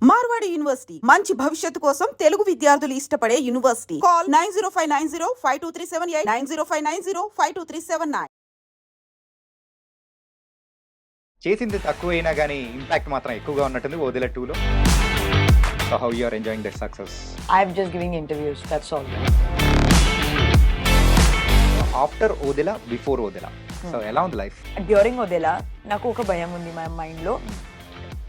Marwadi university మంచి భవిష్యత్తు కోసం తెలుగు విద్యార్థులు ఇష్టపడే యూనివర్సిటీ. కాల్ 9059052378 9059052379. చేసింది తక్కువైనా కానీ ఇంపాక్ట్ మాత్రం ఎక్కువగా ఉన్నట్టుంది Odela-2లో. So how you are enjoying the success? I'm just giving interviews, that's all. After Odela, before Odela. So ఎలా ఉంది లైఫ్? During Odela, నాకు ఒక భయం ఉంది మా మైండ్లో.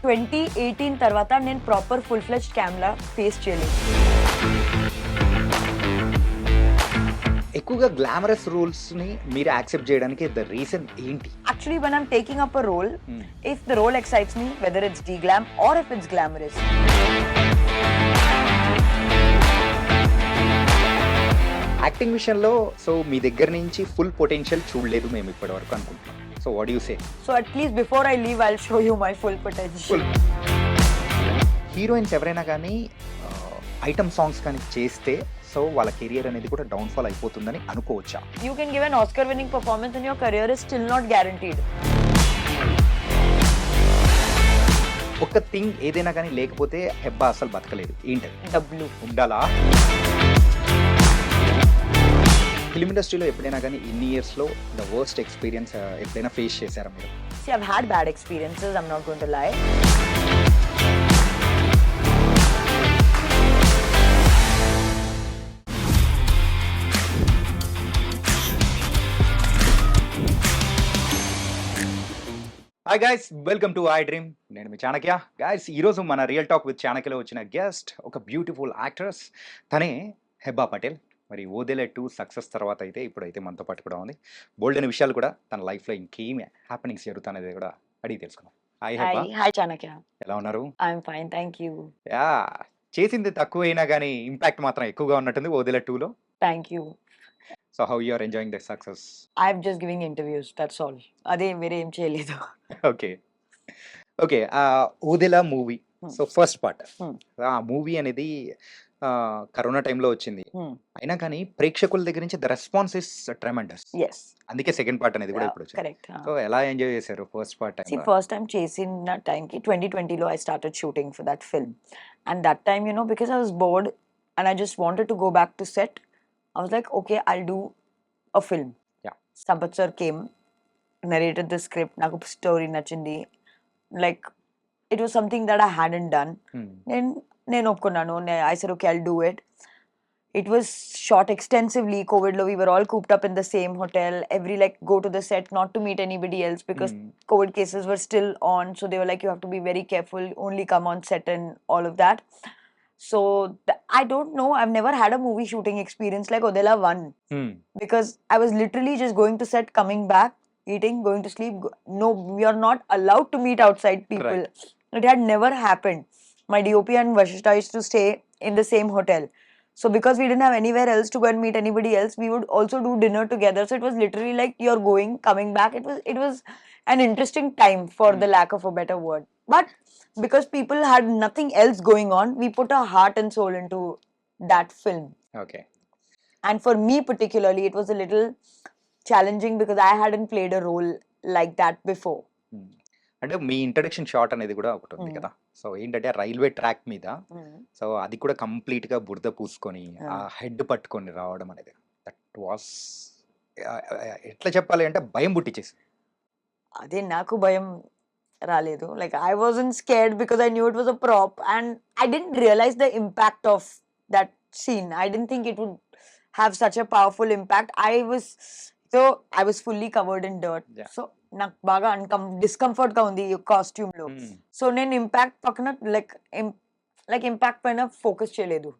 2018 తర్వాత నేను proper full fledged camera face చేయలేదు. ఎక్కువగా గ్లామరస్ రోల్స్ ని మీరు యాక్సెప్ట్ చేయడానికి ద రీజన్ ఏంటి? Actually, when I'm taking up a role, if the role excites me, whether it's de-glam or if it's glamorous. Acting విషయంలో సో మీ దగ్గర నుంచి full potential చూడలేదు మేము ఇప్పటి వరకు అనుకుంటున్నాం. So what you say? So at least before I leave, I'll show you my full potential. Heroines ఎవరైనా కానీ ఐటమ్ సాంగ్స్ కానీ చేస్తే సో వాళ్ళ కెరియర్ అనేది కూడా డౌన్ఫాల్ అయిపోతుందని అనుకోవచ్చా? You can give an Oscar winning performance and your career is still not guaranteed. ఒక థింగ్ ఏదైనా కానీ లేకపోతే హెబ్బా అసలు బతకలేదు. ఏంటది? డబ్బులు ఉండాలా? ఫిల్మ్ ఇండస్ట్రీలో ఎప్పుడైనా కానీ ఇన్ని ఇయర్స్లో ద వర్స్ట్ ఎక్స్పీరియన్స్ ఎప్పుడైనా ఫేస్ చేశారా మీరు? See, I've had bad experiences, I'm not going to lie. Hi guys, welcome to iDream. నేను మీ చాణక్య. గైస్, ఈరోజు మన రియల్ టాక్ విత్ చాణక్యలో వచ్చిన గెస్ట్ ఒక బ్యూటిఫుల్ యాక్ట్రెస్. తనే హెబ్బా పటేల్. మరి Odela-2 సక్సెస్ తర్వాత అయితే ఇప్పుడైతే మనతో పాటు కూడా ఉంది. బోల్డ్ అనే విషయాలు కూడా తన లైఫ్లో ఇంకేమి హ్యాపెనింగ్స్ జరుగుతానేది కూడా అడిగి తెలుసుకున్నాం. Hi Hebah, Hi Chanakya. ఎలా ఉన్నారు? I'm fine, thank you. Yeah, చేసింది తక్కువైనా కానీ ఇంపాక్ట్ మాత్రం ఎక్కువగా ఉన్నట్టుంది Odela-2లో. Thank you. So how you are enjoying the success? I'm just giving interviews, that's all. అదే వేరే ఏం చేయలేదు. Okay okay. Odela movie, so first part. Hmm. ఆ మూవీ అనేది కరోనా టైంలో వచ్చింది. అయినా కానీ ప్రేక్షకుల దగ్గర నుంచి the response is tremendous. Yes. అందుకే సెకండ్ పార్ట్ అనేది కూడా ఇప్పుడు వచ్చింది. Correct. సో ఎలా ఎంజాయ్ చేశారు first part See, time? first time చేసిన టైంకి 2020లో I started shooting for that film. And that time, you know, because I was bored and I just wanted to go back to set, I was like, okay, I'll do a film. Yeah. Sampath sir came, narrated the script, నాకు story నచ్చింది. Like, it was something that I hadn't done. నేను ఒప్పుకున్నాను. I said, okay, I'll do it. It was shot extensively. COVID lo we were all cooped up in the same hotel. Every like go to the set not to meet anybody else because COVID cases were still on. So they were like, you have to be very careful. Only come on set and all of that. So I don't know. I've never had a movie shooting experience like Odela-1 because I was literally just going to set, coming back, eating, going to sleep. No, we are not allowed to meet outside people. Right. It had never happened. My DOP and Vashishta used to stay in the same hotel. So because we didn't have anywhere else to go and meet anybody else, we would also do dinner together. So it was literally like you're going, coming back. It was an interesting time for the lack of a better word. But because people had nothing else going on, we put our heart and soul into that film. Okay. And for me particularly, it was a little challenging because I hadn't played a role like that before. అంటే మీ introduction shot అనేది కూడా ఒకటి ఉంది కదా. So ఏంటంటే railway track మీద, so అది కూడా కంప్లీట్ గా బురద పూసుకొని ఆ హెడ్ పట్టుకొని రావడం అనేది దట్ వాస్ ఎట్లా చెప్పాలి అంటే భయం పుట్టించేసి. అదే నాకు భయం రాలేదు. Like I wasn't scared because I knew it was a prop and I didn't realize the impact of that scene. I didn't think it would have such a powerful impact. I was fully covered in dirt. Yeah. So నాకు బాగా discomfort గా ఉంది ఈ costume లో. So నేను impact పక్కన like impact పైన focus చేయలేదు.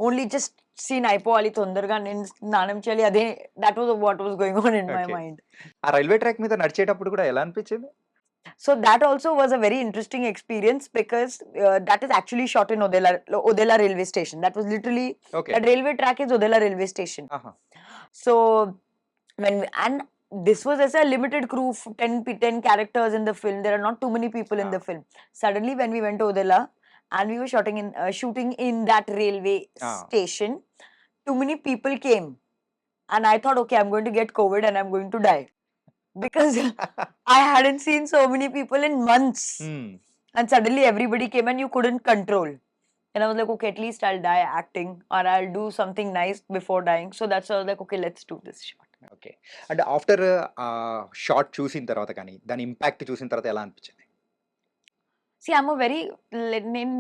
ఓన్లీ జస్ట్ సీన్ అయిపోవాలి, తొందరగా నేను స్నానం చేయాలి. అదే that was what was going on in my mind. ఆ రైల్వే ట్రాక్ మీద నడిచేటప్పుడు కూడా ఎలా అనిపించింది? So that also was a very interesting experience because that is actually shot in Odela railway station. That was literally that railway track is Odela railway station. So and this was as a limited crew, 10 characters in the film. There are not too many people in the film. Suddenly when we went to Odela and we were shooting in that railway station, too many people came and I thought, okay, I'm going to get COVID and I'm going to die because I hadn't seen so many people in months. And suddenly everybody came and you couldn't control. And I was like, okay, at least I'll die acting or I'll do something nice before dying. So that's why I was like, okay, let's do this shot. Okay. అంటే after shot చూసిన తర్వాత కానీ, దాని impact చూసిన తర్వాత ఎలా అనిపించింది? See, I'm a very,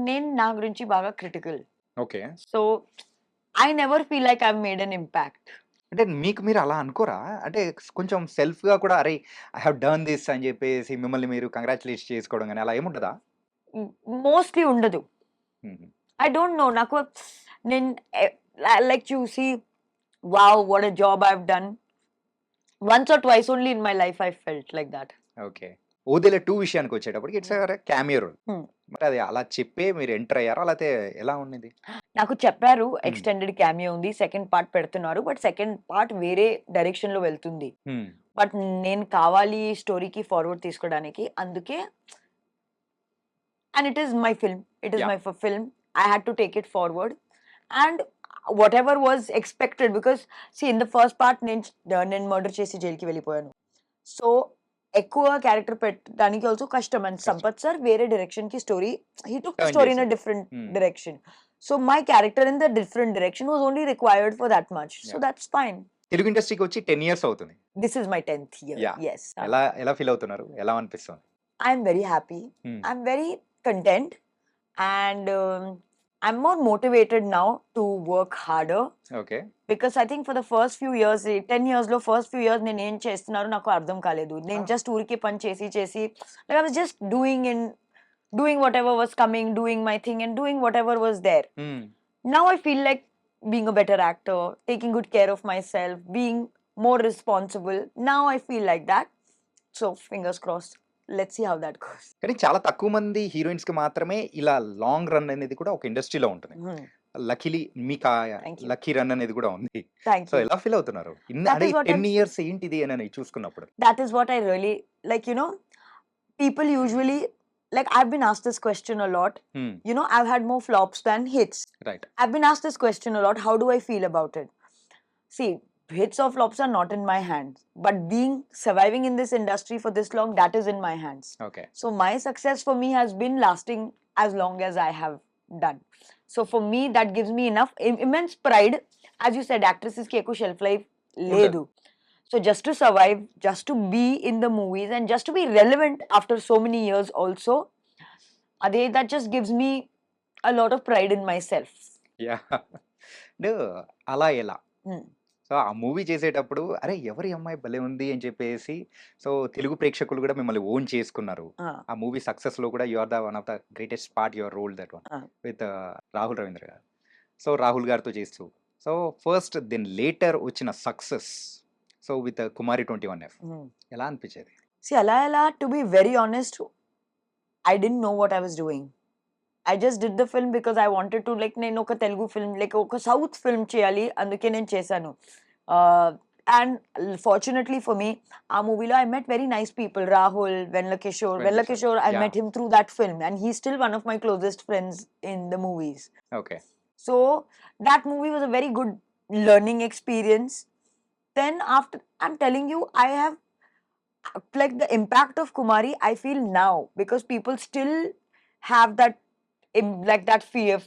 నేను నా గురించి బాగా critical. Okay. So I never feel like I've made an impact. అంటే మీకు మీరు అలా అనుకోరా? అంటే కొంచెం సెల్ఫ్‌గా కూడా అరే! ఐ హావ్ డన్ దిస్ అని చెప్పేసి మిమ్మల్ని మీరు కంగ్రాచ్యులేట్ చేసుకోవడం గాని అలా ఏముండదా? మోస్ట్లీ ఉండదు. హుహు. I don't know. నాకు నేను like you see, wow, what a job I've done. Once or twice only in my life I felt like that. Okay. 'Odela two' విషయానికి వచ్చేటప్పటికి it's a cameo role. Hmm. మరి అది అలా చెప్పే మీరు ఎంటర్ అయ్యారా? లేతే ఎలా ఉండింది? నాకు చెప్పారు ఎక్స్టెండెడ్ క్యామియో ఉంది, సెకండ్ పార్ట్ పెడుతున్నారు, బట్ సెకండ్ పార్ట్ వేరే డైరెక్షన్ లో వెళ్తుంది. హ్మ్. బట్ నేను కావాలి స్టోరీకి ఫార్వర్డ్ తీసుకోవడానికి, అందుకే and it is my film, it is Yeah. My film, I had to take it forward and whatever was expected because see in the first part నేను మర్డర్ చేసి జైలుకి వెళ్ళిపోయాను. సో ఎక్కువ క్యారెక్టర్ పెట్టడానికి also కష్టం. And Sampath sir వేరే direction కి story, he took Turn story in a చేశారు. Different Hmm. Direction. So my character in the different direction was only required for that much. So Yeah. That's fine. Telugu ఇండస్ట్రీకి వచ్చి 10 years అవుతుంది. This is my 10th year. Yeah. Yes. ఎలా feel అవుతున్నారు? ఎలా అనిపిస్తుంది? I'm very happy. హ్మ్. I'm very content. And I'm more motivated now to work harder. Okay. Because I think for the first few years, 10 years లో first few years నేను ఏం చేస్తున్నారో నాకు అర్థం కాలేదు. నేను Ah. just ఊరికే పని చేసి like I was just doing whatever was coming, doing my thing and doing whatever was there. హ్మ్. Now I feel like being a better actor, taking good care of myself, being more responsible. Now I feel like that. So fingers crossed. Let's see how that goes. కానీ చాలా తక్కువ మంది హీరోయిన్స్‌కి మాత్రమే ఇలా long run అనేది కూడా ఒక ఇండస్ట్రీలో ఉంటుంది. లక్కీలీ మీకు Thank you. లక్కీ రన్ అనేది కూడా ఉంది. Thank so you. ఎలా ఫీల్ అవుతున్నారు? That అదే is what 10 ఇయర్స్ ఏంటిది అని చూసుకున్నప్పుడు? That is what I really like. People usually, like, I've been asked this question a lot. హ్మ్. I've had more flops than hits. Right. I've been asked this question a lot. How do I feel about it? See, hits or flops are not in my hands, but surviving in this industry for this long, that is in my hands. Okay. So my success for me has been lasting as long as I have done. So for me, that gives me enough immense pride. As you said, actresses ki ekku shelf life ledu. So just to survive, just to be in the movies and just to be relevant after so many years also, that just gives me a lot of pride in myself. Yeah! అంటే అలా ఎలా? Hmm. So ఆ movie చేసేటప్పుడు అరే! ఎవరి అమ్మాయి భలే ఉంది అని చెప్పేసి సో తెలుగు ప్రేక్షకులు కూడా మిమ్మల్ని ఓన్ చేసుకున్నారు. ఆ మూవీ సక్సెస్‌లో కూడా you are the one of the greatest part your role that one Ah. With Rahul Ravindra garu. So Rahul గారితో చేస్తూ సో ఫస్ట్ దెన్ లేటర్ వచ్చిన success so with Kumari 21F Hmm. ఎలా అనిపించేది? See, Ala, to be very honest, I didn't know what I was doing. I just did the film because I wanted to, like, నేను ఒక Telugu film, like ఒక south film చేయాలి, అందుకే నేను చేశాను. And fortunately for me, ఆ మూవీలో I met very nice people. Rahul, వెన్నకిషోర్, I Yeah. met him through that film and he's still one of my closest friends in the movies. Okay. So that movie was a very good learning experience. Then after, I'm telling you, I have, like, the impact of Kumari I feel now because people still have that like that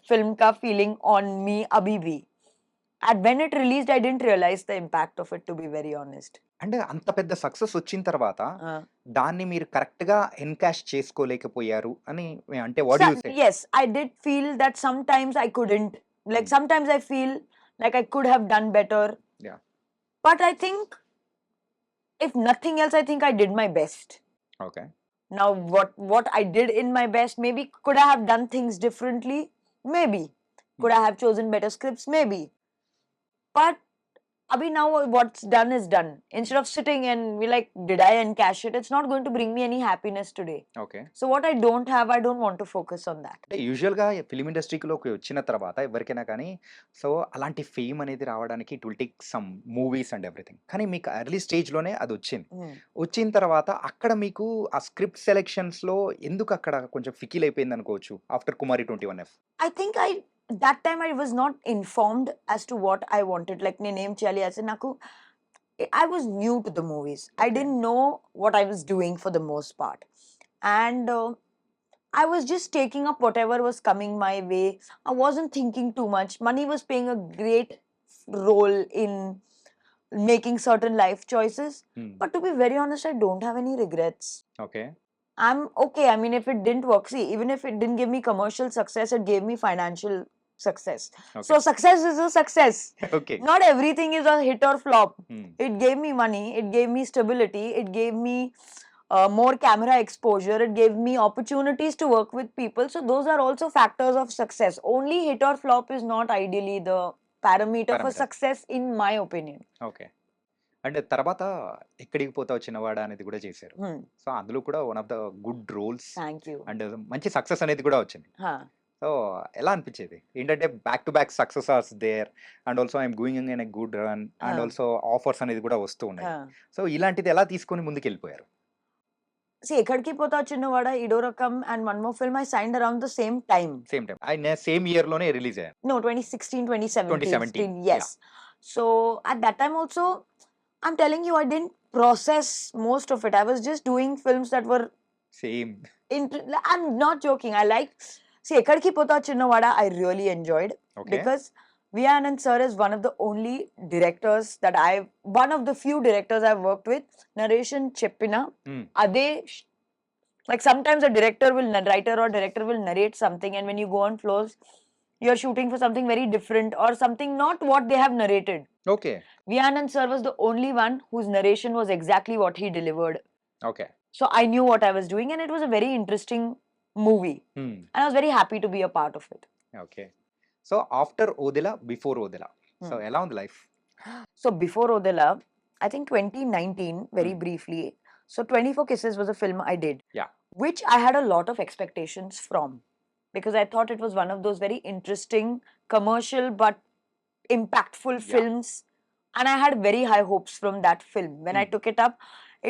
film ka feeling on me abhi bhi. And when it released, I didn't realize the impact of it, to be very honest. అంటే అంత పెద్ద success వచ్చిన తర్వాత దాన్ని మీరు కరెక్ట్‌గా encash చేసుకోలేకపోయారు అని అంటే what do you say? Yes, I did feel that sometimes I couldn't. Like, sometimes I feel like I could have done better. Yeah. But I think, if nothing else, I think I did my best. Okay. Now, what I did in my best, maybe could I have done things differently? Maybe. Could I have chosen better scripts? Maybe. But abhi now what's done is done. Instead of sitting and be like, did I encash it? It's not going to bring me any happiness today. Okay. So what I don't have, I don't want to focus on that. అంటే యూజువల్‌గా film ఇండస్ట్రీలోకి వచ్చిన తర్వాత ఎవరికైనా కానీ so అలాంటి fame అనేది రావడానికి it will take some movies and everything. కానీ మీకు ఎర్లీ స్టేజ్‌లోనే అదొచ్చింది. వచ్చిన తర్వాత అక్కడ మీకు ఆ స్క్రిప్ట్ సెలక్షన్స్‌లో ఎందుకు అక్కడ కొంచెం ఫికిల్ అయిపోయింది అనుకోవచ్చు after Kumari 21F? I think that time I was not informed as to what I wanted. Like, నేను ఏం చేయాలి as నాకు, I was new to the movies. I Okay. didn't know what I was doing for the most part. And I was just taking up whatever was coming my way. I wasn't thinking too much. Money was playing a great role in making certain life choices. But to be very honest, I don't have any regrets. Okay. I'm okay. I mean, if it didn't work, see, even if it didn't give me commercial success, it gave me financial success. So Okay. success is a success. Okay. Not everything is a hit or flop. Hmm. It gave me money, it gave me stability, it gave me more camera exposure, it gave me opportunities to work with people. So those are also factors of success. Only hit or flop is not ideally the parameter for Parameter. success, in my opinion. Okay. And తర్వాత 'ఎక్కడికి పోతావు చిన్నవాడా' అనేది కూడా చేశారు. Hmm. So అందులో కూడా one of the good roles Thank you. And మంచి success అనేది కూడా వచ్చింది. Huh. సో ఎలా అనిపించేది? ఏంటంటే back to back success ours there and also I'm going in a good run and Ah. Also offers అనేది కూడా వస్తూ ఉన్నాయి. Huh. సో ఇలాంటిది ఎలా తీసుకొని ముందుకెళ్ళిపోయారు? See, Ekkadiki Pota Chinnavada, Idorakam, and one more film I signed around the same time. Same time. ఆయన same ఇయర్‌లోనే release అయ్యారు. No, 2016, 2017. 2017, Yes. So at that time also, I'm telling you, I didn't process most of it. I was just doing films that were. Same. I'm not joking. I like. See, Ekkadiki Pota Chinnavada, I really enjoyed. Okay. Because V. Anand sir is one of the only directors that one of the few directors I've worked with. Narration Cheppina. Hmm. Ade. Like sometimes a writer or director will narrate something, and when you go on floors, you're shooting for something very different or something not what they have narrated. Okay. V. Anand sir was the only one whose narration was exactly what he delivered. Okay. So I knew what I was doing, and it was a very interesting movie. హ్మ్. And I was very happy to be a part of it. Okay. So after 'Odela', before 'Odela'. So ఎలా ఉంది life? So before Odela, I think 2019, very Hmm. briefly. So 24 Kisses was a film I did. Yeah. Which I had a lot of expectations from. Because I thought it was one of those very interesting, commercial but impactful Yeah. films. And I had very high hopes from that film. When I Hmm. took it up,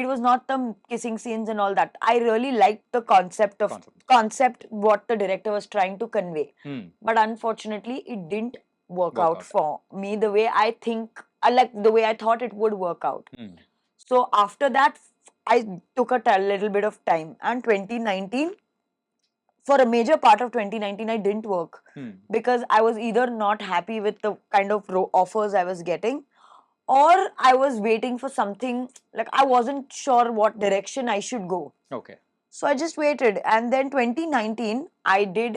it was not the kissing scenes and all that. I really liked the concept, what the director was trying to convey. హ్మ్. But unfortunately, it didn't work Work out out. for me the way I think, the way I thought it would work out. హ్మ్. So after that, I took a little bit of time. And 2019, for a major part of 2019, I didn't work హ్మ్. because I was either not happy with the kind of offers I was getting, or I was waiting for something, like I wasn't sure what direction I should go. Okay. So I just waited. And then 2019, I did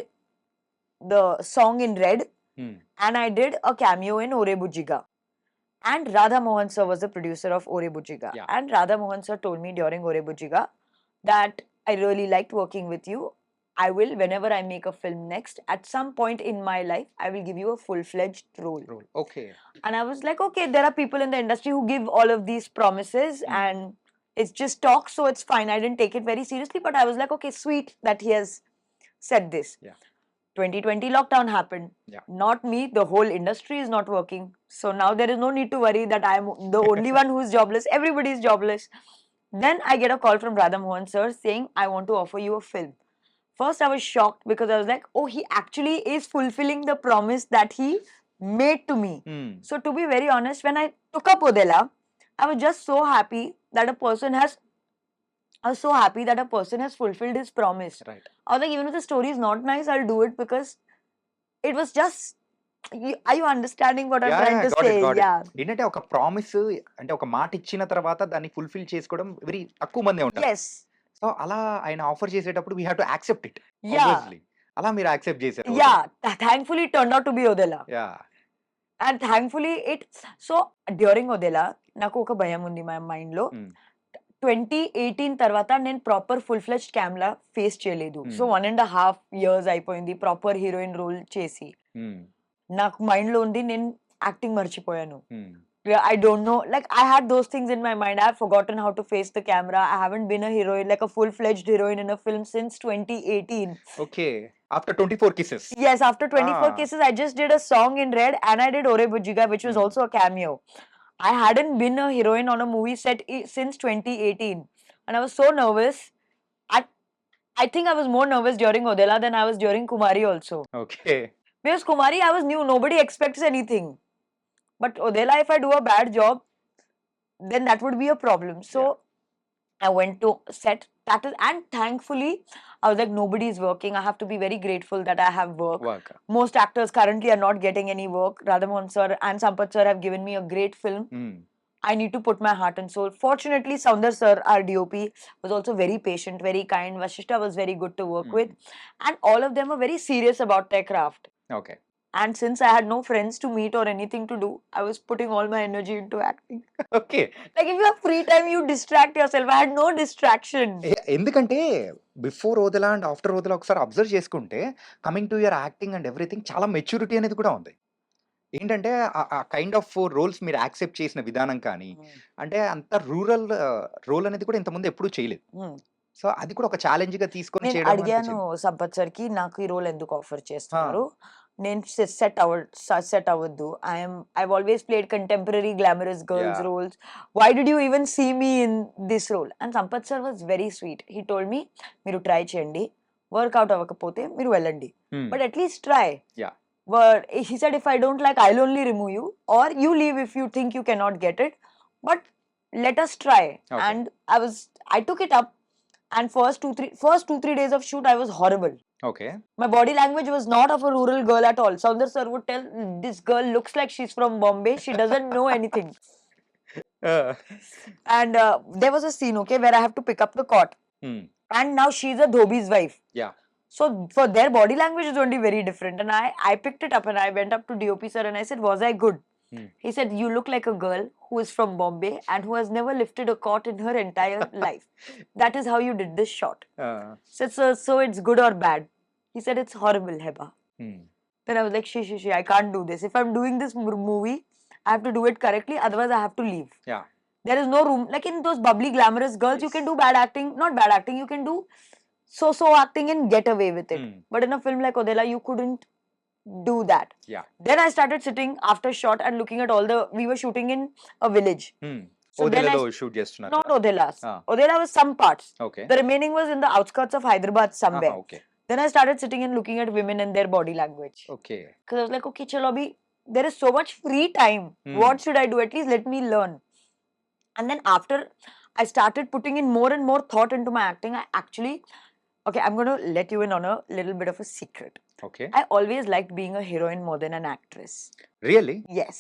the song in Red, హ్మ్. and I did a cameo in Ore Bujiga. And Radha Mohan sir was the producer of Ore Bujiga. Yeah. And Radha Mohan sir told me during Ore Bujiga that I really liked working with you. I will, whenever I make a film next, at some point in my life, I will give you a full-fledged role. Role. Okay. And I was like, okay, there are people in the industry who give all of these promises, and it's just talk, so it's fine. I didn't take it very seriously, but I was like, okay, sweet that he has said this. Yeah. 2020 lockdown happened. Yeah. Not me, the whole industry is not working. So now there is no need to worry that I'm the only one who is jobless. Everybody is jobless. Then I get a call from Radha Mohan sir saying, I want to offer you a film. First, I was shocked because I was like, oh, he actually is fulfilling the promise that he made to me. హ్మ్. So to be very honest, when I took up Odela, I was just so happy that a person has fulfilled his promise. Right. I was like, even if the story is not nice, I'll do it because it was just. Are you understanding what I'm Yeah, trying to got it, say? got it. Yeah. ఏంటంటే ఒక promise అంటే ఒక మాట ఇచ్చిన తర్వాత దాన్ని fulfil చేసుకోవడం very తక్కువ మందే ఉంటారు. Yes. సో అలా ఆయన ఆఫర్ చేసేటప్పుడు we have to accept it. Yeah. Obviously. అలా మీరు యాక్సెప్ట్ చేశారు. Yeah. Thankfully, it turned out to be Odela. Yeah. And thankfully, so during Odela, నాకు ఒక భయం ఉంది my mind లో. హ్మ్. 2018 తర్వాత నేను ప్రాపర్ ఫుల్ ఫ్లెజ్డ్ క్యామ్లా ఫేస్ చేయలేదు. Hmm. సో 1.5 years అయిపోయింది ప్రాపర్ హీరోయిన్ రోల్ చేసి. హ్మ్. నాకు మైండ్ లో ఉంది నేను యాక్టింగ్ మర్చిపోయాను. హ్మ్. I don't know. Like I had those things in my mind. I had forgotten how to face the camera. I haven't been a heroine, like a full-fledged heroine in a film since 2018. Okay. After 24 kisses. Yes, after 24 Ah. Kisses, I just did a song in Red and I did Ore Bujiga, which was Hmm. also a cameo. I hadn't been a heroine on a movie set since 2018. And I was so nervous. I think I was more nervous during Odela than I was during Kumari also. Okay. Because Kumari, I was new. Nobody expects anything. But Odela, if I do a bad job, then that would be a problem. So I went to set. And thankfully, I was like, nobody is working. I have to be very grateful that I have work. Work. Most actors currently are not getting any work. Radhamohan sir and Sampath sir have given me a great film. I need to put my heart and soul. Fortunately, Soundar sir, our DOP, was also very patient, very kind. Vashishta was very good to work with. And all of them were very serious about their craft. Okay. And since I had no friends to meet or anything to do, I was putting all my energy into acting. Okay. Like if you have free time, you distract yourself. I had no distraction. ఎందుకంటే before Odela and after Odela ఒకసారి observe చేసుకుంటే coming to your acting and everything చాలా maturity అనేది కూడా ఉంది. ఏంటంటే ఆ kind of roles మీరు యాక్సెప్ట్ చేసిన విధానం కానీ, అంటే అంత రూరల్ రోల్ అనేది కూడా ఇంతకుముందు ఎప్పుడూ చేయలేదు. సో అది కూడా ఒక ఛాలెంజ్‌గా తీసుకొని నేను చేయడం అడిగాను అనిపించింది. సంపత్ సార్ కి నాకు ఈ రోల్ ఎందుకు ఆఫర్ చేస్తున్నారు, నేను సెట్ అవ్వద్దు. I've always played contemporary glamorous girls Yeah. roles. Why did you even see me in this role? And Sampath sir was very sweet. He told me, మీరు ట్రై చేయండి, work out అవ్వకపోతే మీరు వెళ్ళండి, but at least try. Yeah. But he said, if I don't like, I'll only remove you, or you leave if you think you cannot get it. But let us try. Okay. And I took it up. And first 2-3 days of shoot, I was horrible. Okay. My body language was not of a rural girl at all. Soundar sir would tell, this girl looks like she's from Bombay. She doesn't know anything. And there was a scene, okay, where I have to pick up the cot. And now she's a dhobi's wife. Yeah. So for their body language is only very different. And I picked it up and I went up to DOP sir and I said, was I good? He said, you look like a girl who is from Bombay and who has never lifted a cot in her entire life. That is how you did this shot. So it's good or bad? He said, it's horrible, Hebah. Then I was like, she, I can't do this. If I'm doing this movie, I have to do it correctly. Otherwise, I have to leave. Yeah. There is no room. Like in those bubbly, glamorous girls, you can do bad acting. Not bad acting. You can do so acting and get away with it. But in a film like Odela, you couldn't do that. Yeah. Then I started sitting after shot and looking at all the. We were shooting in a village. So then ఓదెలాలో shoot చేస్తున్నారు. not Odela's. Odela was some parts. Okay. The remaining was in the outskirts of Hyderabad somewhere. Okay. Then I started sitting and looking at women and their body language. Okay. Because I was like, okay, chalo abhi, there is so much free time. What should I do? At least let me learn. And then after I started putting in more and more thought into my acting, I actually, okay, I'm going to let you in on a little bit of a secret. Okay. I always liked being a heroine more than an actress. Really? Yes.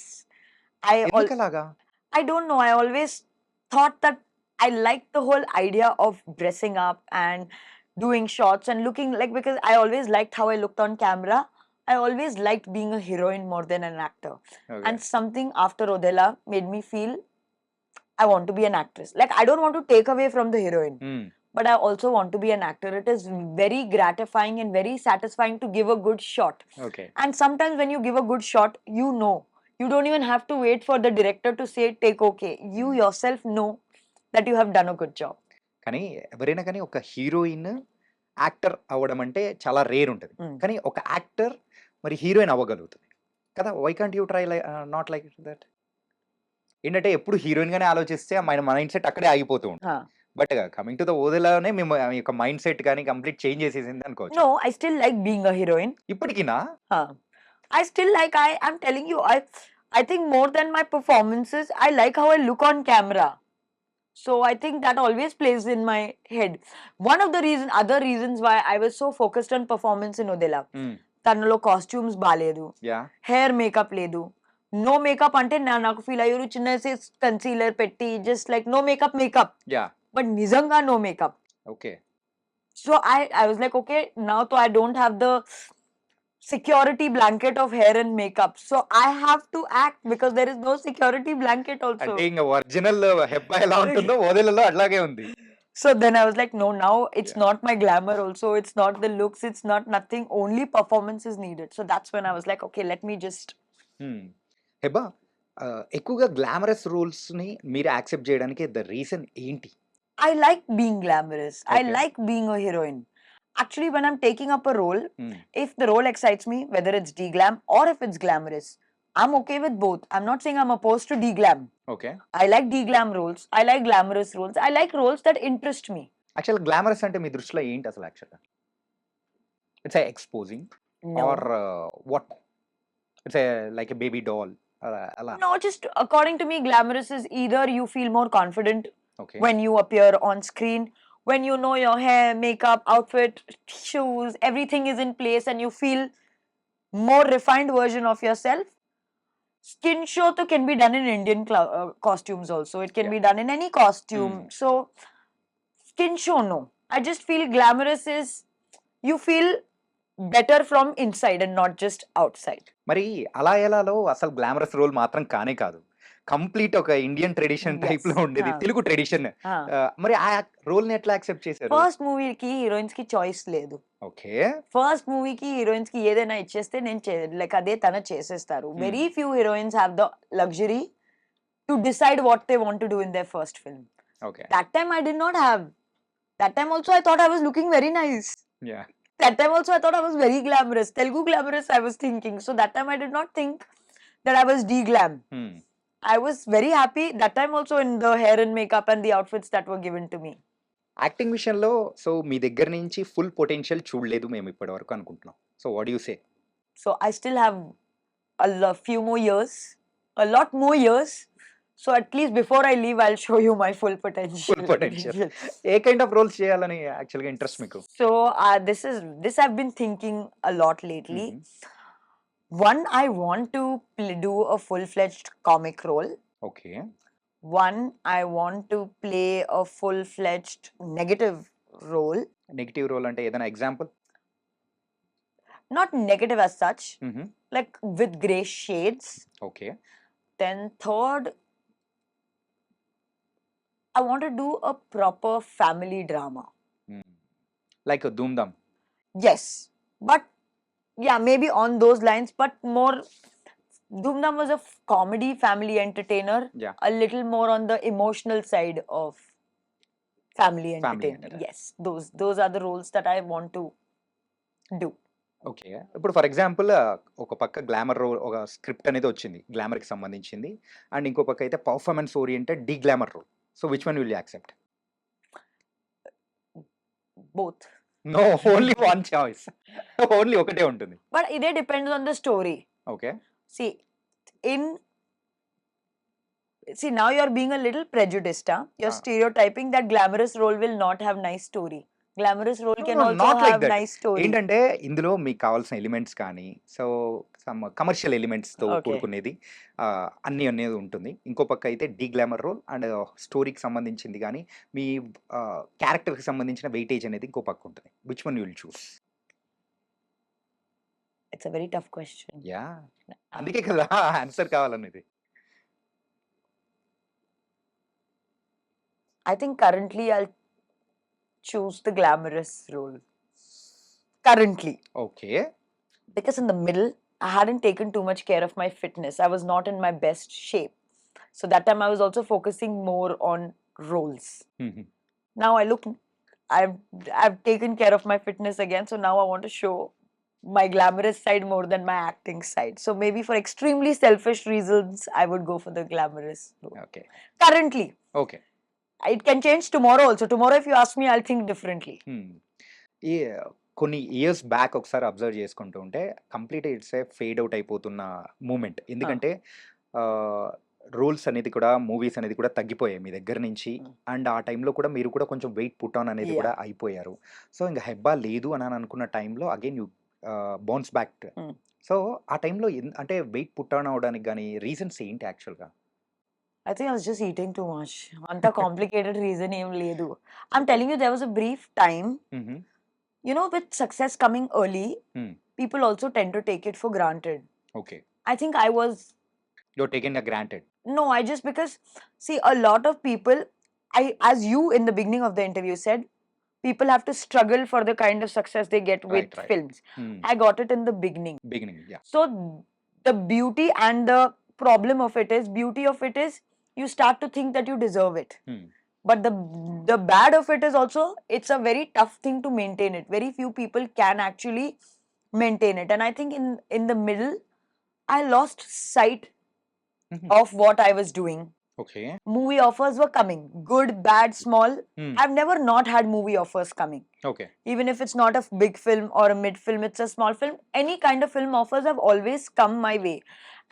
ఎందుకలాగా? I don't know. I always thought that I liked the whole idea of dressing up and doing shots and looking like, because I always liked how I looked on camera. I always liked being a heroine more than an actor. Okay. And something after Odela made me feel I want to be an actress. Like, I don't want to take away from the heroine, but I also want to be an actor. It is very gratifying and very satisfying to give a good shot. Okay. And sometimes when you give a good shot, you know. You don't even have to wait for the director to say, take okay. You yourself know that you have done a good job. కానీ ఎవరైనా కానీ ఒక heroine actor అవ్వడం అంటే చాలా rare ఉంటుంది. కానీ ఒక యాక్టర్ మరి హీరోయిన్ అవ్వగలుగుతుంది కదా. Why can't you try not like that? ఏంటంటే ఎప్పుడు హీరోయిన్ గానే ఆలోచిస్తే మన మైండ్ సెట్ అక్కడే ఆగిపోతూ ఉంటుంది. బట్ కమింగ్ టు ద ఓదెలానే మేము మీ యొక్క మైండ్ సెట్ కానీ కంప్లీట్ చేంజ్ చేసేసింది అనుకోవచ్చు. No, I still like being a heroine. ఇప్పటికినా? I still like, I'm telling you, I think more than my performances, I like how I look on camera. So I think that always plays in my head. One of the other reasons why I was so focused on performance in Odela, tanalo costumes baledu, hair makeup ledu, no makeup ante naku feel ayuru chinna se concealer petti, just like no makeup, but nizanga no makeup. Okay. So I was like, okay, now so I don't have the security blanket of hair and makeup, so I have to act because there is no security blanket also. అంటే ఇంకా original Hebah ఎలా ఉంటుందో ఓదెలలో అట్లాగే ఉంది. So then I was like, no, now it's not my glamour also, it's not the looks, it's not nothing, only performance is needed. So that's when I was like, okay, let me just. Hebah ఎక్కువగా glamorous roles ని మీరు accept చేయడానికి the reason ఏంటి? I like being glamorous. I like being a heroine. Actually, when I'm taking up a role, if the role excites me, whether it's de-glam or if it's glamorous, I'm okay with both. I'm not saying I'm opposed to de-glam. Okay. I like de-glam roles. I like glamorous roles. I like roles that interest me. Actual glamorous అంటే మీ దృష్టిలో ఏంటి అసలు యాక్చువల్గా? It's exposing or what? It's like a baby doll అలా? No, just according to me, glamorous is either you feel more confident Okay. when you appear on screen, when you know your hair, makeup, outfit, shoes, everything is in place and you feel more refined version of yourself. Skin show to can be done in Indian costumes also. It can Yeah. be done in any costume. So skin show, no. I just feel glamorous is you feel better from inside and not just outside. మరి అలా ఎలాలో అసలు glamorous role మాత్రం కానే కాదు. Complete ఒక Indian tradition Yes. టైప్‌లో ఉండేది. Telugu tradition. Ah. మరి ఆ రోల్‌ని ఎట్లా యాక్సెప్ట్ చేశారు? ఫస్ట్ మూవీకి హీరోయిన్స్ కి చాయిస్ లేదు. ఓకే. ఫస్ట్ మూవీకి హీరోయిన్స్ కి ఏదైనా ఇచ్చేస్తే నేను లైక్ అదే తన చేసేస్తారు. Very few heroines have the luxury to decide what they want to do in there first film. Okay. That time I did not have. That time also I thought I was looking very nice. Yeah! That time also I thought I was very glamorous. Telugu glamorous I was thinking. So that time I did not think that I was de-glam. I was very happy that time also in the hair and makeup and the outfits that were given to me. Acting విషయంలో so మీ దగ్గర నుంచి full potential చూడలేదు మేము ఇప్పటివరకు అనుకుంటున్నాం. So what do you say? So I still have few more years, a lot more years. So at least before I leave, I'll show you my full potential. Full potential. A kind of roles చేయాలని యాక్చువల్‌గా interest మీకు? So this I've been thinking a lot lately. One, I want to do a full-fledged comic role. Okay. One, I want to play a full-fledged negative role. Negative role అంటే ఏదైనా example? Not negative as such, like with grey shades. Okay. Then third, I want to do a proper family drama. Like 'Dhoom Dham'. Yes, but yeah, maybe on those lines, but more. Dhoom Dham was a comedy family entertainer. Yeah. A little more on the emotional side of family Family entertainer. entertainer. Yes, those are the roles that I want to do. Okay. ఇప్పుడు for example ఒక పక్క glamour role ఒక script అనేది వచ్చింది. గ్లామర్‌కి సంబంధించింది. And ఇంకో పక్క అయితే performance oriented deglamour role. So which one will you accept? Both. No, only one choice. Only ఒకటే ఉంటుంది. But it depends on the story. Okay. See, now you're being a little prejudiced. Huh? You're stereotyping that glamorous role will not have nice story. Glamorous role can also not like have that. nice story. ఏంటంటే ఇందులో మీకు కావాల్సిన elements కానీ so some commercial ఎలిమెంట్స్‌తో Okay. కూడుకునేది అన్నీ అనేది ఉంటుంది. ఇంకో పక్క అయితే డీగ్లామర్ రోల్ అండ్ స్టోరీకి సంబంధించింది కానీ మీ క్యారెక్టర్‌కి సంబంధించిన వెయిటేజ్ అనేది ఇంకో పక్క ఉంటుంది. Which one you will choose? It's a very tough question. Yeah! అందుకే కదా ఆన్సర్ కావాలనేది. I think currently I'll choose the glamorous role. Currently. Okay. Because in the middle, I hadn't taken too much care of my fitness. I was not in my best shape. So that time I was also focusing more on roles. Now I've taken care of my fitness again. So now I want to show my glamorous side more than my acting side. So maybe for extremely selfish reasons, I would go for the glamorous role. Okay. Currently. Okay. It can change tomorrow also. Tomorrow if you ask me, I'll think differently. ఈ కొన్ని years back ఒకసారి observe చేసుకుంటూ ఉంటే complete it's a fade out అయిపోతున్న moment. ఎందుకంటే roles అనేది కూడా movies అనేది కూడా తగ్గిపోయాయి మీ దగ్గర నుంచి. అండ్ ఆ టైంలో కూడా మీరు కూడా కొంచెం వెయిట్ పుట్ ఆన్ అనేది కూడా అయిపోయారు. సో ఇంకా హెబ్బా లేదు అని అనుకున్న టైంలో again you bounce back. So ఆ టైంలో అంటే వెయిట్ పుట్ ఆన్ అవడానికి కానీ రీజన్స్ ఏంటి యాక్చువల్గా? I think I was just eating too much. Anta complicated reason em ledu. I'm telling you, there was a brief time, you know, with success coming early, people also tend to take it for granted. Okay. I think I was. You're taking a granted. No, because see, a lot of people, as you in the beginning of the interview said, people have to struggle for the kind of success they get with Right. films. I got it in the beginning. Yeah. So the beauty and the problem of it is you start to think that you deserve it. But the bad of it is also it's a very tough thing to maintain it. Very few people can actually maintain it. And I think in the middle, I lost sight of what I was doing. Okay. Movie offers were coming. Good, bad, small. I've never not had movie offers coming. Okay. Even if it's not a big film or a mid film, it's a small film. Any kind of film offers have always come my way.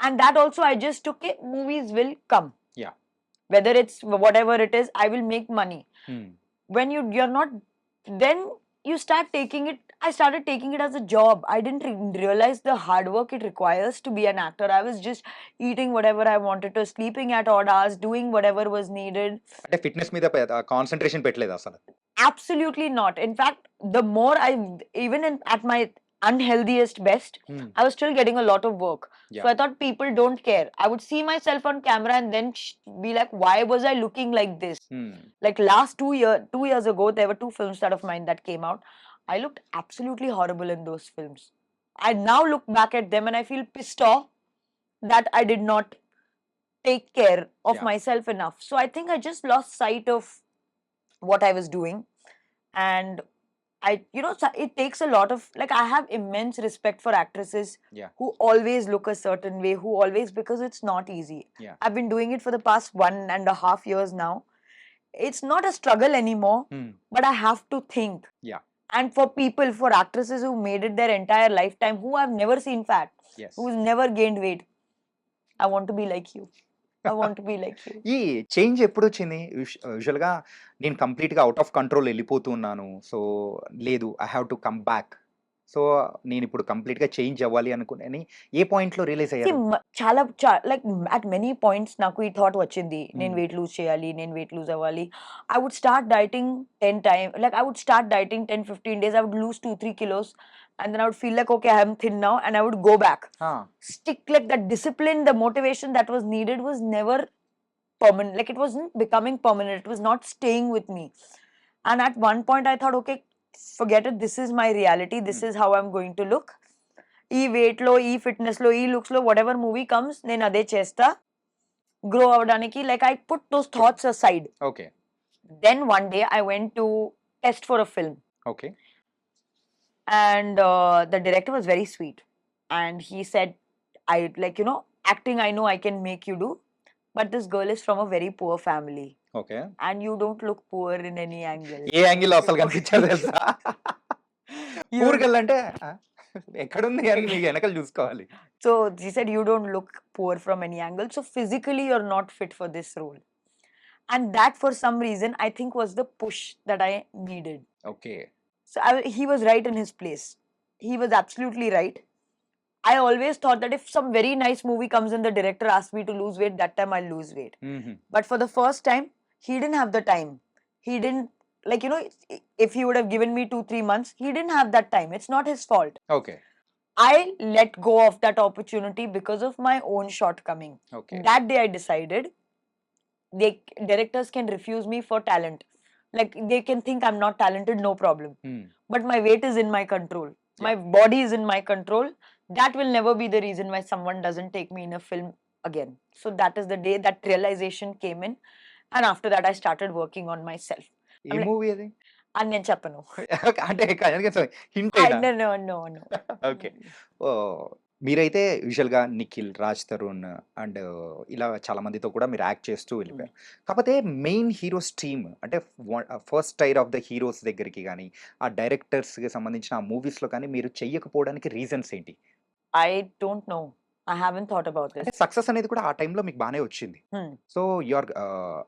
And that also I just took it. Movies will come. Yeah. Whether it's whatever it is, I will make money. when you're not, then you start taking it. I started taking it as a job. I didn't realize the hard work it requires to be an actor. I was just eating whatever I wanted to, sleeping at odd hours, doing whatever was needed. అంటే fitness మీద concentration పెట్టలేదు అసలు. Absolutely not. In fact, the more I, even at my unhealthiest best, I was still getting a lot of work. So Yeah. I thought people don't care. I would see myself on camera and then be like, why was I looking like this? Like last 2 years ago, there were 2 films that of mine that came out. I looked absolutely horrible in those films. I now look back at them and I feel pissed off that I did not take care of Yeah. myself enough. So I think I just lost sight of what I was doing. And it takes a lot of, like, I have immense respect for actresses Yeah. who always look a certain way, who always, because it's not easy. Yeah. I've been doing it for the past 1.5 years now. It's not a struggle anymore, but I have to think. Yeah. And for people, for actresses who made it their entire lifetime, who I've never seen fat, Yes. who's never gained weight, I want to be like you. I want to be like you. ఈ change ఎప్పుడొచ్చింది? యూజువల్‌గా నేను కంప్లీట్‌గా out of control ఎళ్ళిపోతున్నాను. So, లేదు I have to come back. So, నేనిప్పుడు కంప్లీట్‌గా change అవ్వాలి అనుకుని ఏ పాయింట్‌లో రియలైజ్ See, అయ్యారు? చాలా like at many points నాకు ఈ థాట్ వచ్చింది. నేను Hmm. వెయిట్ లూజ్ చేయాలి, నేను వెయిట్ లూజ్ అవ్వాలి. I would start dieting 10 times. Like I would start dieting 10-15 days. I would lose 2-3 kilos and then I would feel like, okay, I am thin now, and I would go back. ఆ! Stick, like that discipline, the motivation that was needed was never permanent. Like it wasn't becoming permanent. It was not staying with me. And at one point I thought, okay, forget it. This is my reality. This is how I'm going to look. ఈ wait లో, ఈ fitness లో, ఈ looks లో, what ever movie comes, నేను అదే చేస్తా grow అవడానికి. Like I put those thoughts aside. Okay. Then one day I went to test for a film, okay. and the director was very sweet, and he said, I, like, acting I know I can make you do, but this girl is from a very poor family okay. and you don't look poor in any angle. ఏ యాంగిల్‌లో అసలు కనిపించారు తెలుసా? Poor girl అంటే ఎక్కడుంది అని మీ వెనకాల చూసుకోవాలి. So he said, you don't look poor from any angle. So physically, you're not fit for this role. And that, for some reason, I think was the push that I needed. Okay. So he was right in his place. He was absolutely right. I always thought that if some very nice movie comes and the director asks me to lose weight, that time I'll lose weight. హుహు. But for the first time, he didn't have the time. He didn't, like, if he would have given me 2-3 months, he didn't have that time. It's not his fault. Okay. I let go of that opportunity because of my own shortcoming. Okay. That day I decided, directors can refuse me for talent. Like they can think I'm not talented, no problem. హ్మ్. But my weight is in my control. Yeah. My body is in my control. That will never be the reason why someone doesn't take me in a film again. So that is the day that realization came in. And after that, I started working on myself. A movie అది? And నేను చెప్పను. అంటే hint అయినా? No. Okay. ఓహ్! మీరైతే యూజువల్‌గా Nikhil, Raj Tarun and ఇలా చాలా మందితో కూడా మీరు యాక్ట్ చేస్తూ వెళ్ళిపోయారు. కాకపోతే మెయిన్ హీరోస్ టీమ్ అంటే first tyre of the heroes దగ్గరికి గాని, ఆ డైరెక్టర్స్‌కి సంబంధించిన ఆ మూవీస్‌లో కానీ మీరు చెయ్యకపోవడానికి రీజన్స్ ఏంటి? I don't know. I haven't thought about this. అంటే సక్సెస్ అనేది కూడా ఆ టైంలో మీకు బానే వచ్చింది. Hmm. సో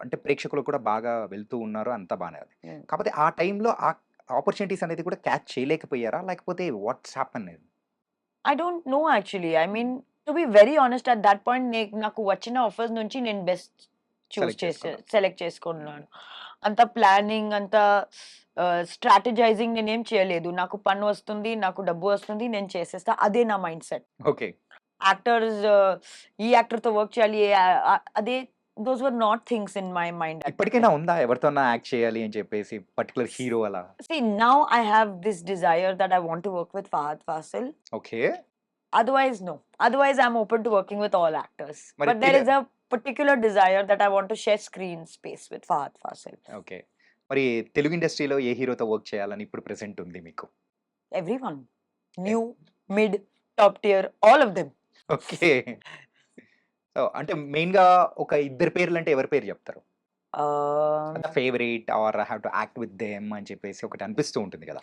అంటే ప్రేక్షకులు కూడా బాగా వెళ్తూ ఉన్నారు, అంతా బానే ఉంది. Hmm. కాకపోతే ఆ టైంలో ఆ ఆపర్చునిటీస్ అనేది కూడా క్యాచ్ చేయలేకపోయారా? లేకపోతే watts happen? I don't know actually. I mean, to be very honest, at that point, నాకు వచ్చిన ఆఫర్స్ నుంచి నేను బెస్ట్ సెలెక్ట్ చేసుకున్నాను. అంత ప్లానింగ్, అంత స్ట్రాటజైజింగ్ నేనేం చేయలేదు. నాకు పని వస్తుంది, నాకు డబ్బు వస్తుంది, నేను చేసేస్తా. అదే నా మైండ్ సెట్. ఓకే. యాక్టర్స్, ఈ యాక్టర్తో వర్క్ చేయాలి, అదే, those were not things in my mind. ఇప్పటికైనా ఉందా ఎవరితోనా యాక్ట్ చేయాలి అని చెప్పేసి పర్టిక్యులర్ హీరో అలా? See, now I have this desire that I want to work with Fahad Fasil. Okay. Otherwise, no. Otherwise, I'm open to working with all actors. But But there is a particular desire that I want to share screen space with Fahad Fasil. Okay. మరి తెలుగు ఇండస్ట్రీలో ఏ హీరోతో work చేయాలని ఇప్పుడు present ఉంది మీకు? Everyone. New, mid, top tier, all of them. Okay. అంటే మెయిన్‌గా ఒక ఇద్దరు పేర్లంటే ఎవరి పేరు చెప్తారు? Favourite or I have to act with them అని చెప్పేసి ఒకటి అనిపిస్తూ ఉంటుంది కదా.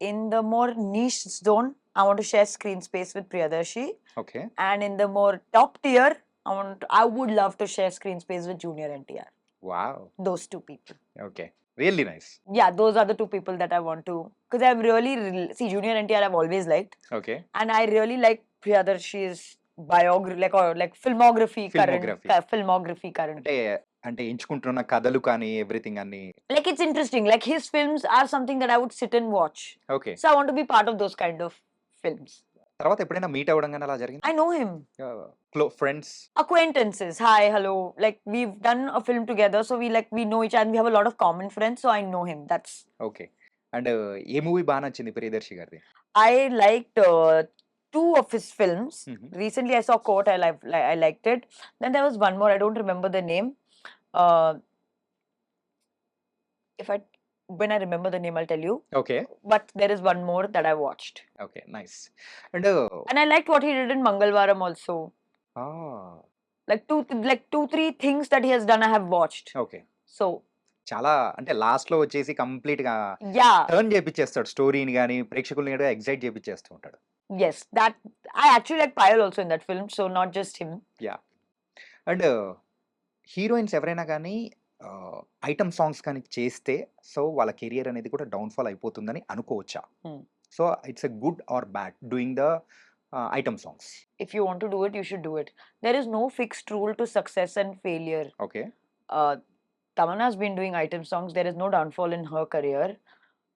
In the more niche zone, I want to share screen space with Priyadarshi. Okay. And in the more top tier, I would love to share screen space with Junior NTR. Wow! Those two people. Okay. Really nice. Yeah, those are the two people that I want to, because I'm really see Junior NTR I've always liked, okay. and I really like Priyadarshini's biography, like, or like filmography Filmography. filmography current. అంటే అంటే ఎంచుకుంటున్న కథలు కానీ everything అన్ని. Like it's interesting. Like his films are something that I would sit and watch. Okay. So I want to be part of those kind of films. తర్వాత ఎప్పుడైనా meet అవ్వడం గాని అలా జరిగిందా? I know him. Friends. Acquaintances. Hi, hello. Like we've done a film together, so we know each other and we have a lot of common friends, so I know him. That's okay. And A movie బాగా నచ్చింది ప్రియదర్శి గారిది? I liked two of his films. Recently I saw Court. I liked it. Then there was one more. I don't remember the name. Uh, if I when I remember the name, I'll tell you. Okay. But there is one more that I watched. Okay. Nice. And And I liked what he did in Mangalwaram also. Like two, three things that he has done I have watched. Okay. So చాలా అంటే last లో వచ్చేసి complete గా yeah, turn చేపిచ్చేస్తాడు స్టోరీని గానీ ప్రేక్షకుల్ని కూడా excite చేపిచ్చేస్తూ ఉంటాడు. yes, that I actually like Payal also in that film. So not just him. And heroines ఎవరైనా కానీ ఐటమ్ సాంగ్స్ కానీ చేస్తే సో వాళ్ళ కెరియర్ అనేది కూడా డౌన్ఫాల్ అయిపోతుందని అనుకోవచ్చా? So it's a good or bad doing the item songs? If you want to do it, you should do it. There is no fixed rule to success and failure. Okay. Tamanna's been doing item songs. There is no downfall in her career.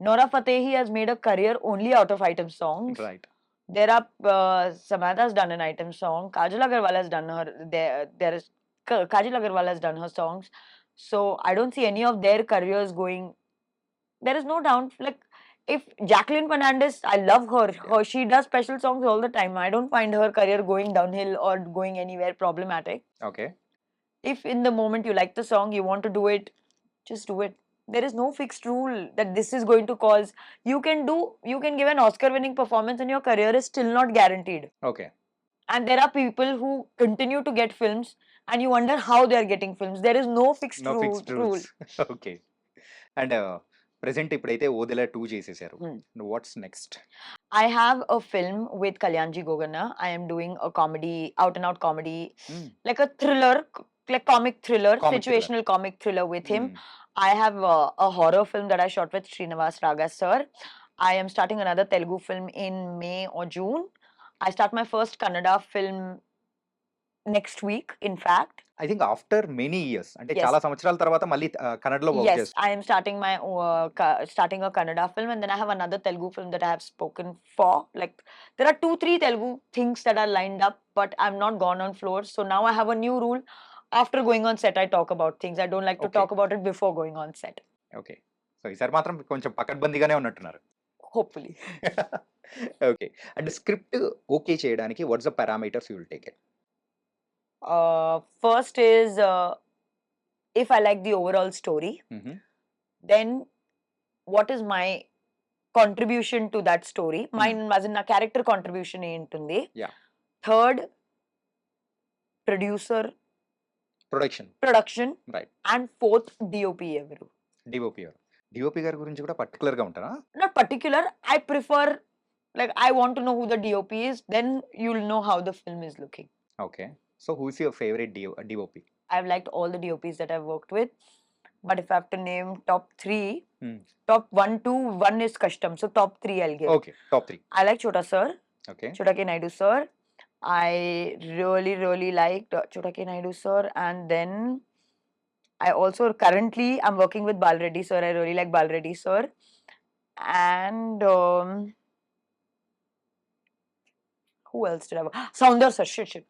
Nora Fatehi has made a career only out of item songs. Right. There are Samantha's done an item song. Kajal Agarwal has done her. There is Kajal Agarwal has done her songs. So I don't see any of their careers going. There is no down. Like if Jacqueline Fernandez, I love her. She does special songs all the time. I don't find her career going downhill or going anywhere problematic. Okay. If in the moment you like the song, you want to do it, just do it. There is no fixed rule that this is going to cause. You can give an Oscar winning performance and your career is still not guaranteed. Okay. And there are people who continue to get films and you wonder how they are getting films. There is no fixed no rule. Fixed rules. Okay. And present ఇప్పుడైతే Odela-2 చేసేసారు. What's next? I have a film with Kalyanji Gogana. I am doing a comedy, out and out comedy, like a thriller, like comic thriller, Comic situational comic thriller with him. I have a horror film that I shot with Srinivas Raga sir. I am starting another Telugu film in May or June. I start my first Kannada film next week, in fact. I think after many years అంటే Yes. చాలా సంవత్సరాల తర్వాత మళ్ళీ కన్నడలో work Yes, చేస్తారు. I am starting my starting a Kannada film, and then I have another Telugu film that I have spoken for. Like there are 2-3 Telugu things that are lined up, but I'm not gone on floor. So now I have a new rule. After going on set, I talk about things. I don't like to Okay. talk about it before going on set. Okay. So ఈసారి మాత్రం కొంచెం పకడ్బందీగానే ఉన్నట్టున్నారు. Hopefully. Okay. And script okay చేయడానికి what's the parameters you will take it? First is if I like the overall story, then what is my contribution to that story? Mine as in a character contribution ఏంటుంది. Yeah. Third, producer, production, right. and fourth, DOP ఎవరు. DOP గారు. DOP గారి గురించి కూడా particular గా ఉంటారా? Not particular. I prefer, like I want to know who the DOP is. Then you'll know how the film is looking. Okay. So who is your favourite DOP? I've liked all the DOPs that I've worked with, but if I have to name top 3, top 1, 2, 1 is Kashtam. So top 3 I'll give. Okay. Top 3. I like Chota sir, okay. Chota K Naidu sir. I really liked Chota K Naidu sir, and then I also currently I'm working with Bal Reddy sir. I really like Bal Reddy sir, and who else did I work? Soundar sir. Shit.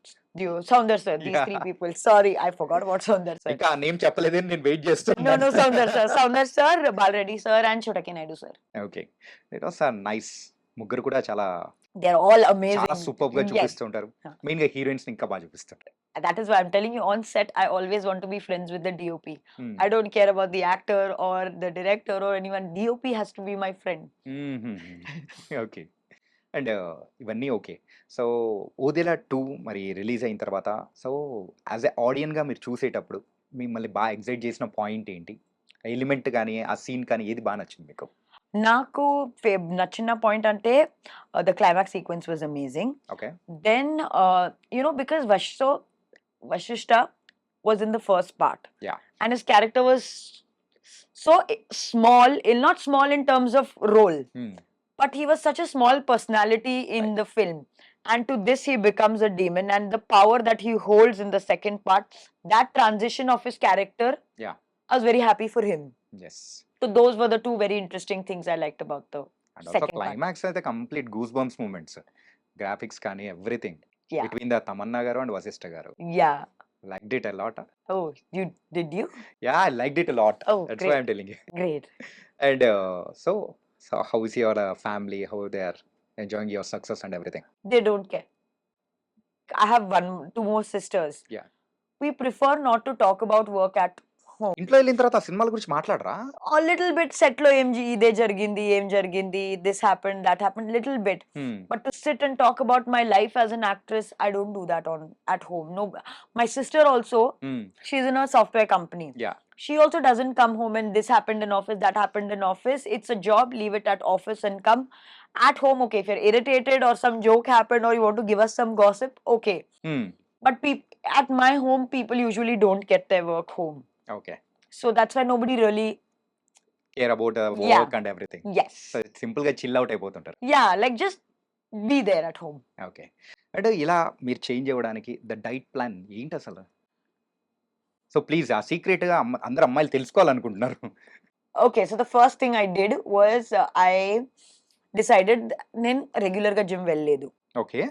Soundar sir. These Yeah. 3 people. Sorry, I forgot about Soundar sir. ఇంకా name చెప్పలేదని నేను wait చేస్తున్నాను. No, Soundar sir, Bal Reddy sir, and Chota K Naidu sir. Okay. It was nice. ముగ్గురు కూడా చాలా They're all amazing. చాలా super గా Yes. చూపిస్తూ ఉంటారు. మెయిన్ గా హీరోయిన్స్ ఇంకా బాగా చూపిస్తుంటారు. That is why I'm telling you, on set, I always want to be friends with the DOP. Hmm. I don't care about the actor or the director or anyone. DOP has to be my friend. Okay. And ఇవన్నీ okay. So Odela-2 మరి release అయిన తర్వాత so as a ఆడియన్ గా మీరు చూసేటప్పుడు మిమ్మల్ని బాగా excite చేసిన పాయింట్ ఏంటి? ఎలిమెంట్ కానీ ఆ సీన్ కానీ ఏది బాగా నచ్చింది మీకు? నాకు నచ్చిన పాయింట్ అంటే the climax sequence was amazing. Okay. Then because Vashishta was in the first part, Yeah. and his character was So small, not small in terms of role, Hmm. but he was such a small personality in Right. the film, and to this he becomes a demon, and the power that he holds in the second part, that transition of his character, Yeah. I was very happy for him. Yes. So those were the two very interesting things I liked about the And also second part. Climax అయితే complete goose bumps moments, graphics కానీ everything Yeah, between the Tamannaah garu and Vashishtha గారు. yeah. Liked it a lot. Oh, you did you? Yeah, I liked it a lot. Oh, That's why great, I'm telling you. great. And so how is your family? How they are enjoying your success and everything? They don't care. I have two more sisters. Yeah. We prefer not to talk about work at home. ఇంట్లో వెళ్ళిన తర్వాత ఆ సినిమాల గురించి మాట్లాడరా? A little bit set lo ide jargindi, em jargindi, this happened, that happened, little bit. But to sit and talk about my life as an actress, I don't do that at home. No, my sister also, she's in a software company. Yeah. She also doesn't come home and this happened in office, that happened in office. It's a job, leave it at office and come. At home, okay, if you're irritated or some joke happened or you want to give us some gossip, okay. But at my home, people usually don't get their work home. Okay. So that's why nobody really, Care about Yeah. work and everything. yes. So simple గా chill out అయిపోతుంటారు. Yeah, like just be there at home. Okay. అంటే ఇలా మీరు change అవ్వడానికి the diet plan ఏంటి అసలు? So please ఆ secret గా అందరు అమ్మాయిలు తెలుసుకోవాలనుకుంటున్నారు. Okay, so the first thing I did was I decided నేను regular గా gym వెళ్ళలేదు. Okay.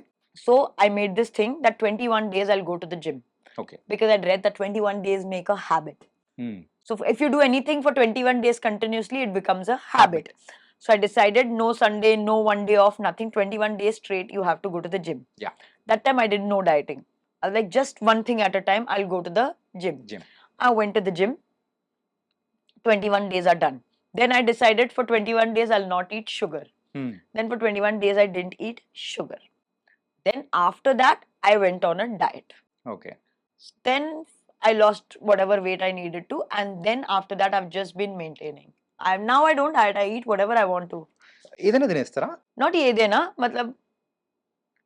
So I made this thing that 21 days I'll go to the gym. Okay. Because I'd read that 21 days make a habit. So if you do anything for 21 days continuously, it becomes a habit. So I decided no Sunday, no one day off, nothing. 21 days straight, you have to go to the gym. Yeah. That time I did no dieting. I was like, just one thing at a time, I'll go to the gym. I went to the gym. 21 days are done. Then I decided for 21 days, I'll not eat sugar. Then for 21 days, I didn't eat sugar. Then after that, I went on a diet. Okay. Then I lost whatever weight I needed to, and then after that I've just been maintaining. Now I don't diet, I eat whatever I want to. ఏదైనా తినేస్తారా? Not edena, matlab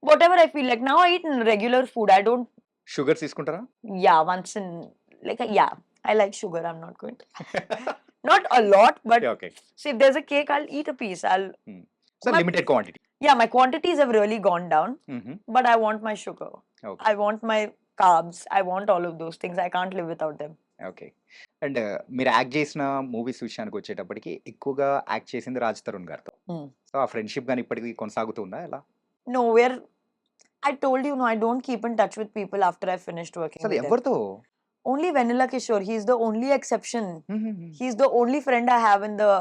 whatever I feel like. Now I eat regular food. I don't. Sugars తీసుకుంటారా? Yeah, once in yeah, I like sugar. I'm not going to. Not a lot, but okay. see if there's a cake, I'll eat a piece. So limited quantity. Yeah, my quantities have really gone down, but I want my sugar. Okay. I want my carbs. I want all of those things. I can't live without them. Okay. And మీరు act చేసిన movies విషయానికి వచ్చేటప్పటికి ఎక్కువగా act చేసింది రాజ్ తరుణ్ గారితో. So ఆ friendship గాని ఇప్పటికీ కొనసాగుతుందా ఎలా? No, I told you, no, I don't keep in touch with people after I finished working అసలు with them. ఎవరితో? Only Vanilla Kishore. He's the only exception. He's the only friend I have in the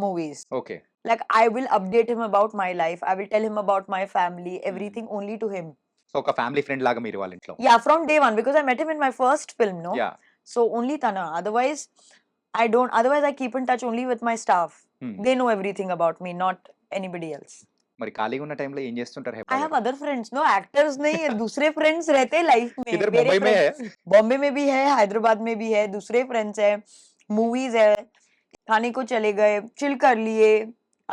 movies. Okay. Like, I will update him about my life. I will tell him about my family, everything only to him. So ఒక family friend లాగా మీరు వాళ్ళ ఇంట్లో. Yeah, from day one, because I met him in my first film, no? Yeah. So only Tana. Otherwise, I don't. Otherwise, I keep in touch only with my staff. They know everything about me, not anybody else. మరి ఖాళీగా ఉన్న టైంలో ఏం చేస్తుంటారు? I have other friends, no actors नहीं दूसरे friends रहते life में. इधर मेरे मुंबई में है? friends बॉम्बे में भी है, हैदराबाद में भी है, दूसरे friends है, movies है, खाने को चले गए, chill कर लिए,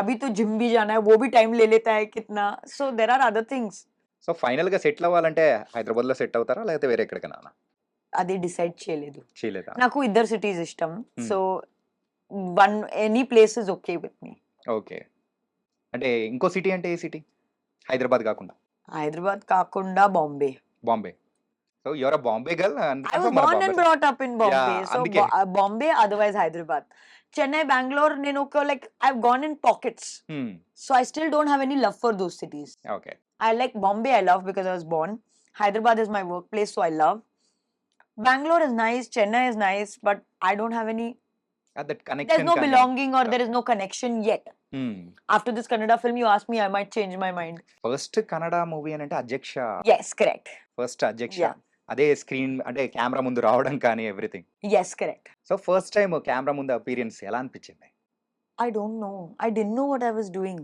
अभी तो जिम भी जाना है, वो भी टाइम ले लेता है कितना. So there are other things. So final గా సెటిల్ అవ్వాలంటే హైదరాబాద్ లో సెట్ అవుతారా లేకపోతే వేరే ఎక్కడికైనా? అది డిసైడ్ చేయలేదు. చేయలేదా? నాకు ఇద్దరు సిటీస్ ఇష్టం. So any place is okay with me. Okay. అంటే ఇంకో సిటీ అంటే ఏ సిటీ? హైదరాబాద్ కాకుండా? హైదరాబాద్ కాకుండా Bombay. Bombay. So you are a Bombay girl and I was born and brought up in Bombay. Yeah, So అందుకే. Bombay, otherwise Hyderabad. Chennai, Bangalore, నేను ఒక like I've gone in pockets. So I still don't have any love for those cities. Okay. I like Bombay, I love because I was born. Hyderabad is my workplace, so I love. Bangalore is nice, Chennai is nice, but I don't have any. That connection. There's no belonging or there is no connection yet. After this Kannada film, you ask me, I might change my mind. First Kannada movie అని అంటే అధ్యక్ష. Yes, correct. First అధ్యక్ష. Yeah. అదే screen అంటే camera ముందు రావడం కానీ everything. Yes, correct. So first time camera ముందు అపీరియన్స్ ఎలా అనిపించింది? I don't know. I didn't know what I was doing.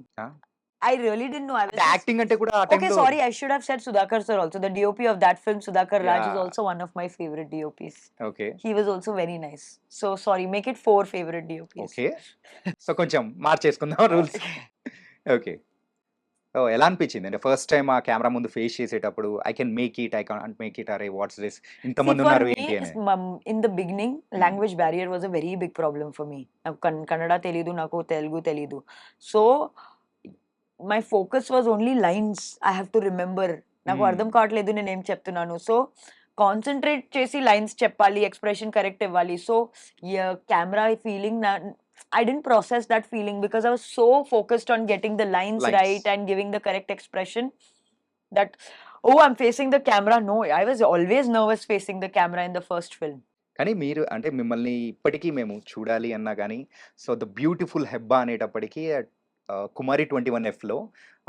I really didn't know. I was acting అంటే కూడా ఆ Okay, టైంలో. sorry, I should have said Sudhakar sir also. The DOP of that film, Sudhakar Raj, is Yeah. also one of my favorite DOPs. Okay. He was also very nice. So sorry, make it 4 favorite DOPs. Okay. So కొంచెం మార్చేసుకుందాం rules. Okay. ఎలా అనిపించింది? అంటే first time ఆ camera ముందు face చేసేటప్పుడు I can make it, I can't make it, అరే what's this See, ఇంతమంది for ఉన్నారు me, ఏంటి అని. in the beginning, language barrier was a very big problem for me. నాకు కన్నడ తెలీదు, నాకు తెలుగు తెలీదు. So, my focus was only lines I have to remember. నాకు అర్థం కావట్లేదు నేను ఏం చెప్తున్నాను. సో కాన్సన్ట్రేట్ చేసి లైన్స్ చెప్పాలి, ఎక్స్ప్రెషన్ కరెక్ట్ ఇవ్వాలి. So camera feeling I didn't process that feeling because I was so focused on getting the lines right and giving the correct expression that, oh, I'm facing the camera. No, I was always nervous facing the camera in the first film. కానీ మీరు అంటే మిమ్మల్ని ఇప్పటికీ మేము చూడాలి అన్నా గానీ, so the beautiful Hebah అనేటప్పటికి కుమారి 21Fలో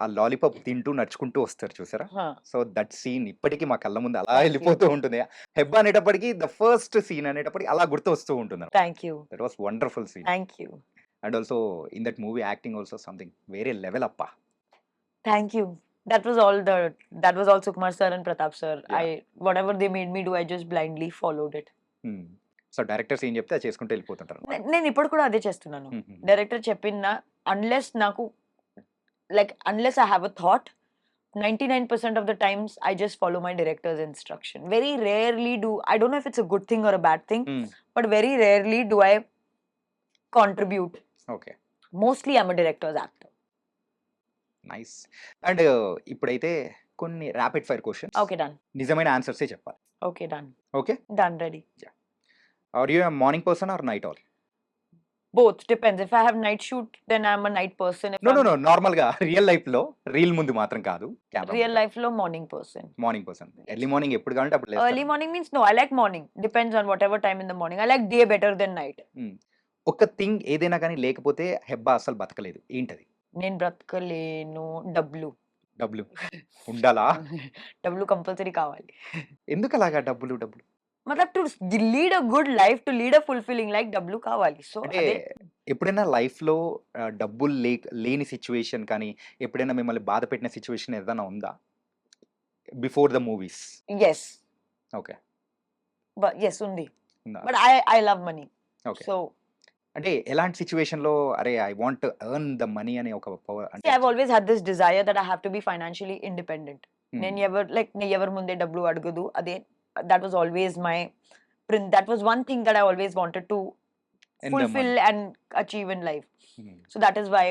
ఆ లాలీపాప్ తింటూ నడుచుకుంటూ వస్తారు చూసారా? సో దట్ సీన్ ఇప్పటికీ మా కళ్ళ ముందు అలా Thank you. వెళ్ళిపోతూ ఉంటుంది. హెబ్బా అనేటప్పటికి ద ఫస్ట్ సీన్ అనేటప్పటికి అలా గుర్తు వస్తూ ఉంటుంది. Thank you. That was wonderful scene. Thank you. And also in that movie acting also something వేరే లెవెల్ అప్పా. Thank you. That was all Sukumar sir and Pratap sir. Yeah. Whatever they made me do, I just blindly followed it. So directors ఏం చెప్తే అది చేసుకుంటూ వెళ్ళిపోతుంటారు. నేను ఇప్పుడు కూడా అదే చేస్తున్నాను. డైరెక్టర్ చెప్పిన unless I have a thought, 99% of the times I just follow my director's instruction. Very rarely I don't know if it's a good thing or a bad thing, but very rarely do I contribute. Okay, Mostly I'm a director's actor. Nice. And ఇప్పుడైతే కొన్ని rapid fire questions, Okay, done. నిజమైన ఆన్సర్సే చెప్పాలి. Okay, done. Okay, Done, ready. Are you morning person or night owl? Both, depends. If I have night shoot, then I'm a night person. If no I'm normal గా real life లో, reel ముందు మాత్రం కాదు, real life lo morning person. Morning person. Early morning ఎప్పుడు కావాలంటే అప్పుడు Early లేస్తారు. morning means no, I like morning. Depends on whatever time in the morning. I like day better than night. ఒక thing ఏదైనా కానీ లేకపోతే హెబ్బా అసలు బతకలేదు, ఏంటది? నేను బ్రతకలేను. డబ్బులు ఉండాలా? డబ్బులు కంపల్సరీ కావాలి. ఎందుకు అలాగా డబ్బులు? మతలబ్ to lead a good life, to lead a fulfilling life, డబ్బులు కావాలి. సో అంటే ఎప్పుడైనా లైఫ్ లో డబ్బులు లేని సిచ్యువేషన్ కానీ, ఎప్పుడైనా మిమ్మల్ని బాధ పెట్టిన సిచ్యువేషన్ ఏదైనా ఉందా before the movies? Yes, okay, yes ఉంది. ఉందా? But I love money. Okay, so అంటే ఎలాంటి సిచ్యువేషన్ లో అరే I want to earn the money అనే ఒక పవర్ అంటే I've always had this desire that I have to be financially independent. నేను ఎవరి ముందే డబ్బులు అడగదు. అదే that was always my that was one thing that I always wanted to In the fulfill money. and achieve in life. So that is why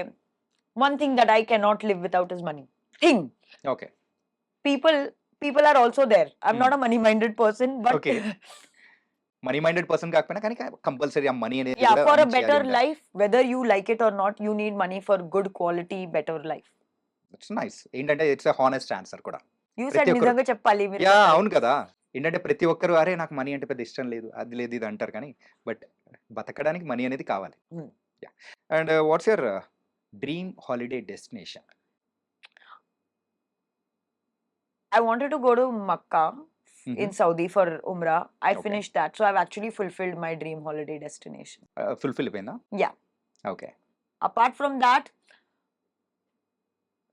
one thing that I cannot live without is money. Okay, People are also there. I'm not a money minded person, but Okay. Money minded person కాకపోయినా కానీ compulsory ఆ money అనేది yeah, కూడా for a earn చేయాలి better ఉండాలి. life, whether you like it or not, you need money for good quality better life. It's nice. ఏంటంటే it's a honest answer కూడా. You ప్రతి said ఒక్కరు- నిజంగా చెప్పాలి మీరు. యా చెప్పాలి. అవును కదా. ఏంటంటే ప్రతి ఒక్కరు అరే నాకు మనీ అంటే పెద్ద ఇష్టం లేదు, అది లేదు, ఇది అంటారు కానీ బట్ బతకడానికి మనీ అనేది కావాలి. And what's your dream holiday destination? I wanted to go to Makkah in Saudi for Umrah. I Okay. finished that. So I've actually fulfilled my dream holiday destination. Fulfil అయిపోయిందా? Yeah. Okay, Apart from that,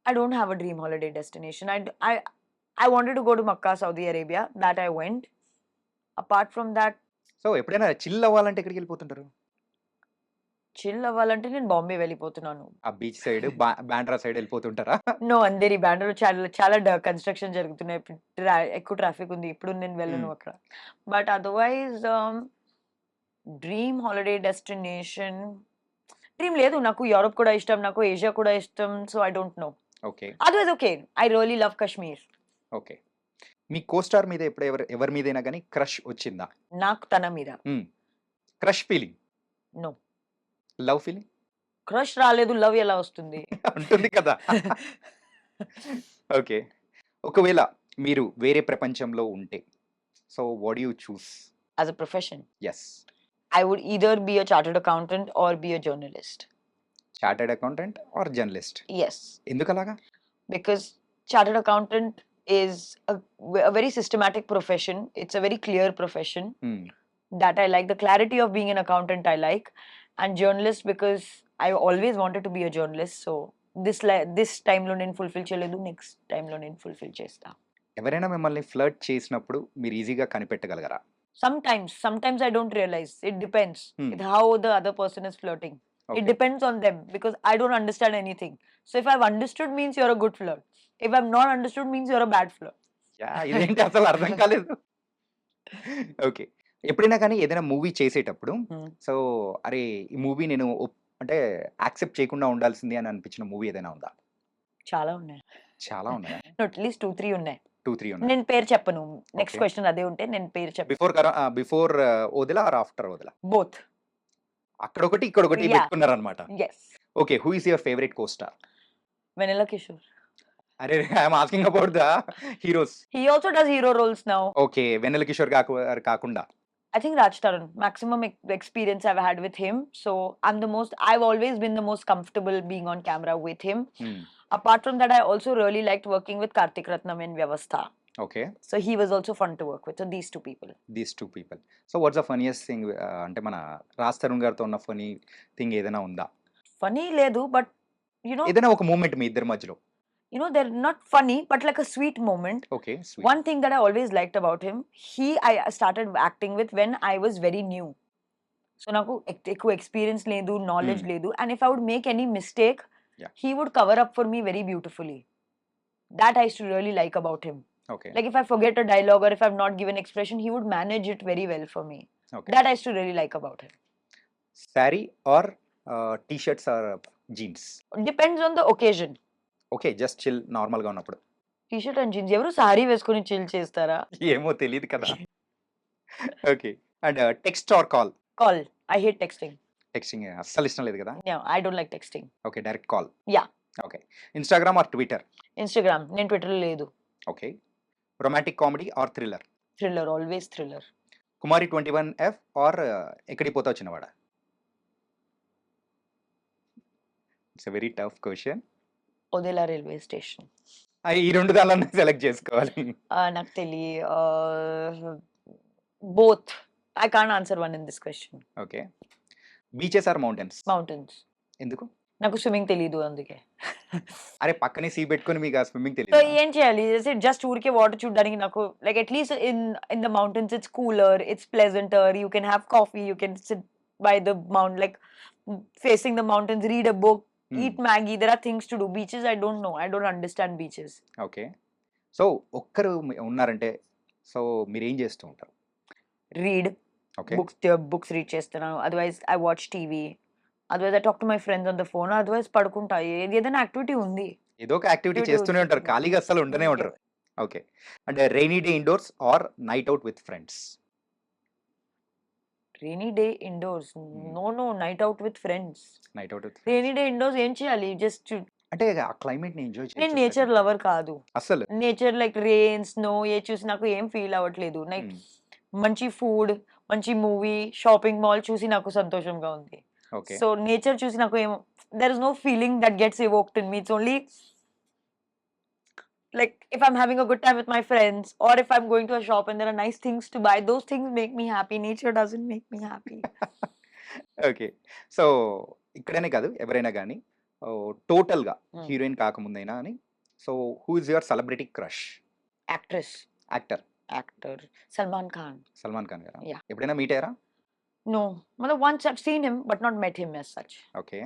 I don't have a dream holiday destination. I wanted to go to Makkah, Saudi Arabia. That I went. Apart from that, so ఎప్పుడైనా చిల్ అవ్వాలంటే ఎక్కడికి వెళ్ళిపోతుంటారు? chill అవ్వాలంటే నేను బాంబే వెళ్ళిపోతున్నాను. ఆ బీచ్ సైడ్, బాండ్రా సైడ్ వెళ్ళిపోతుంటారా? నో, అందరి బ్యాండ్లో చాలా కన్స్ట్రక్షన్ జరుగుతున్నాయి. ఎక్కువ ట్రాఫిక్ ఉంది. ఇప్పుడు నేను వెళ్ళను అక్కడ. But otherwise dream holiday destination dream లేదు. నాకు యూరోప్ కూడా ఇష్టం, నాకు ఏషియా కూడా ఇష్టం. So I don't know. Okay, otherwise okay, I really love Kashmir. Okay. Me co-star మీద ఎప్పుడు ఎవరి మీదైనా కానీ క్రష్ వచ్చిందా? నాకు తన మీద crush feeling, no. Love feeling crush రాలేదు, లవ్ ఎలా వస్తుంది? ఉంటుంది కదా. ఓకే, ఒకవేళ మీరు వేరే ప్రపంచంలో ఉంటే so what do you choose as a profession? Yes, I would either be a chartered accountant or be a journalist. Chartered accountant are journalist? Yes, ఎందుకు అలాగా? because chartered accountant is a very systematic profession. It's a very clear profession that I like. The clarity of being an accountant I like. And journalist because I always wanted to be a journalist. So this time lo నేను fulfill చేయలేదు, next time lo నేను fulfill చేస్తా. ఎవరైనా మిమ్మల్ని flirt చేసినప్పుడు మీరు ఈజీగా కనిపెట్టగలగరా? Sometimes I don't realize. It depends with how the other person is flirting. It Okay. depends on them because I don't understand anything. So if I've understood means you're a good flirt. If I've not understood means you're a bad flirt. ఇదేంటి అసలు అర్థం కాలేదు. Okay. ఎప్పుడైనా కానీ ఏదైనా movie చేసేటప్పుడు Hmm. So, అరే! ఈ మూవీ నేను అంటే యాక్సెప్ట్ చేయకుండా ఉండాల్సింది అని అనిపించిన మూవీ ఏదైనా ఉందా? చాలా ఉన్నాయి. చాలా ఉన్నాయా? అట్లీస్ట్ 2-3 ఉన్నాయి. 2, 3 ఉన్నాయి. నేను పేరు చెప్పను. Next Okay. క్వశ్చన్ అదే ఉంటే నేను పేరు చెప్పను. Before 'Odela' or after 'Odela'? Both. అక్కడొకటి, ఇక్కడొకటి Yeah. పెట్టుకున్నారనమాట. Yes. Okay. Who is your favourite co star? Vanilla Kishore. అరే! I'm asking about the heroes. He also does hero roles now. Okay. Vennela Kishore కాకుండా. I think Raj Taran. Maximum experience I've had with him. So I've always been the most comfortable being on camera with him. హ్మ్. Apart from that, I also really liked working with Kartik Ratnam in Vyavastha. Okay. So he was also fun to work with. So these two people. These 2 people. So, what's the funniest thing అంటే మన 'రాజ్ తరుణ్' గారితో ఉన్న funny thing ఏదైనా ఉందా? Funny ledu, but ఏదైనా ఒక moment మీ ఇద్దరి మధ్యలో? they're not funny, but like a sweet moment. Okay. Sweet. One thing that I always liked about him, I started acting with when I was very new. So నాకు ఎక్కువ experience లేదు, knowledge Hmm. లేదు. And if I would make any mistake, Yeah. he would cover up for me very beautifully. That I used to really like about him. Okay. Like if I forget a dialogue or if I've not given expression, he would manage it very well for me. Okay. That I used to really like about him. Sari or T shirts or jeans? Depends on the occasion. Okay. Just chill నార్మల్‌గా ఉన్నప్పుడు. T-shirt and jeans. ఎవరు సారీ వేసుకొని chill చేస్తారా? ఏమో తెలీదు కదా! Okay. And text or call? Call. I hate texting. Texting అస్సలు ఇష్టం లేదు కదా? Yeah, I don't like texting. Okay. Direct call. Yeah. Okay. Instagram or Twitter? Instagram. నేను ట్విట్టర్ లేదు. Okay. Romantic comedy or thriller? Thriller. Always thriller. Kumari 21F or Ekkadiki Pothavu Chinnavada? It's a very tough question. Odela railway station. ఈ 2 దానిలోనే select చేసుకోవాలి. నాకు both. I can't answer one in this question. Okay. Beaches or mountains? Mountains. ఎందుకు? నాకు swimming తెలీదు అందుకే. అరే! పక్కనే సీ పెట్టుకొని మీకు ఆ స్విమ్మింగ్ సో తెలీదా? ఏం చేయాలి? జస్ట్ ఊరికే వాటర్ చూడడానికి నాకు like at least in the mountains it's cooler, it's pleasanter, you can have coffee, you can sit by the mount like facing the mountains, read a book, eat Maggie. There are things to do. Beaches, I don't know. I don't understand beaches. Okay. So, ఒక్కరు ఉన్నారంటే so, మీరేం చేస్తూ ఉంటారు? Read. Okay. Books read చేస్తున్నాను. Otherwise, I watch TV. Otherwise, I talk to my friends on the phone. Otherwise, పడుకుంటా. ఏదైనా activity ఉంది. ఏదో ఒక యాక్టివిటీ Activity చేస్తూనే ఉంటారు. ఉంటుంది. ఖాళీగా అస్సలు ఉండనే ఉండరు. ఓకే. అంటే rainy day indoors or night out with friends? Rainy day indoors. No, night out with friends. Night out with Rainy day indoors ఏం చేయాలి? Just అంటే ఆ క్లైమేట్‌ని ఎంజాయ్ నేను చేయొచ్చు. నేచర్ లవర్ కాదు. అస్సలు. నేచర్ లైక్ రెయిన్, స్నో ఏ చూసి నాకు ఏం ఫీల్ అవ్వట్లేదు. లైక్ మంచి ఫుడ్, మంచి మూవీ, షాపింగ్ మాల్ చూసి నాకు సంతోషంగా ఉంది. ఓకే. సో నేచర్ చూసి నాకు ఏం there is no feeling that gets evoked in me. It's only like if I'm having a good time with my friends or if I'm going to a shop and there are nice things to buy, those things make me happy. Nature doesn't make me happy. Okay. So, ఇక్కడనే కాదు ఎవరైనా గానీ టోటల్‌గా Hmm. Heroine కాకముందైనా అని so, who is your celebrity crush? Actress, actor? actor, Salman Khan. Salman Khan గారా? Yeah. ఎప్పుడైనా meet అయ్యారా? No, well, once I've seen him but not met him as such. Okay.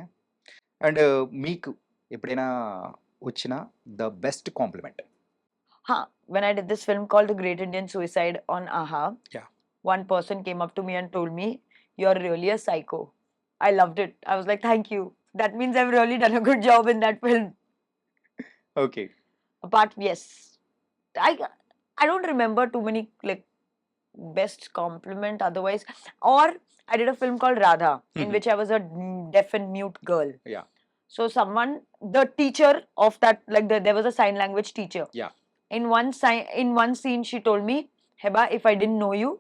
And మీకు ఎప్పుడైనా వచ్చిన the best compliment? When I did this film called The Great Indian Suicide on AHA, Yeah. one person came up to me and told me, "You're really a psycho." I loved it. I was like, "Thank you. That means I've really done a good job in that film." Okay. Apart, yes, I don't remember too many like best compliment otherwise. Or I did a film called Radha, in Mhm. which I was a deaf and mute girl. Yeah. So the teacher of that, like there was a sign language teacher. Yeah. In one scene, she told me, "Hebah, if I didn't know you,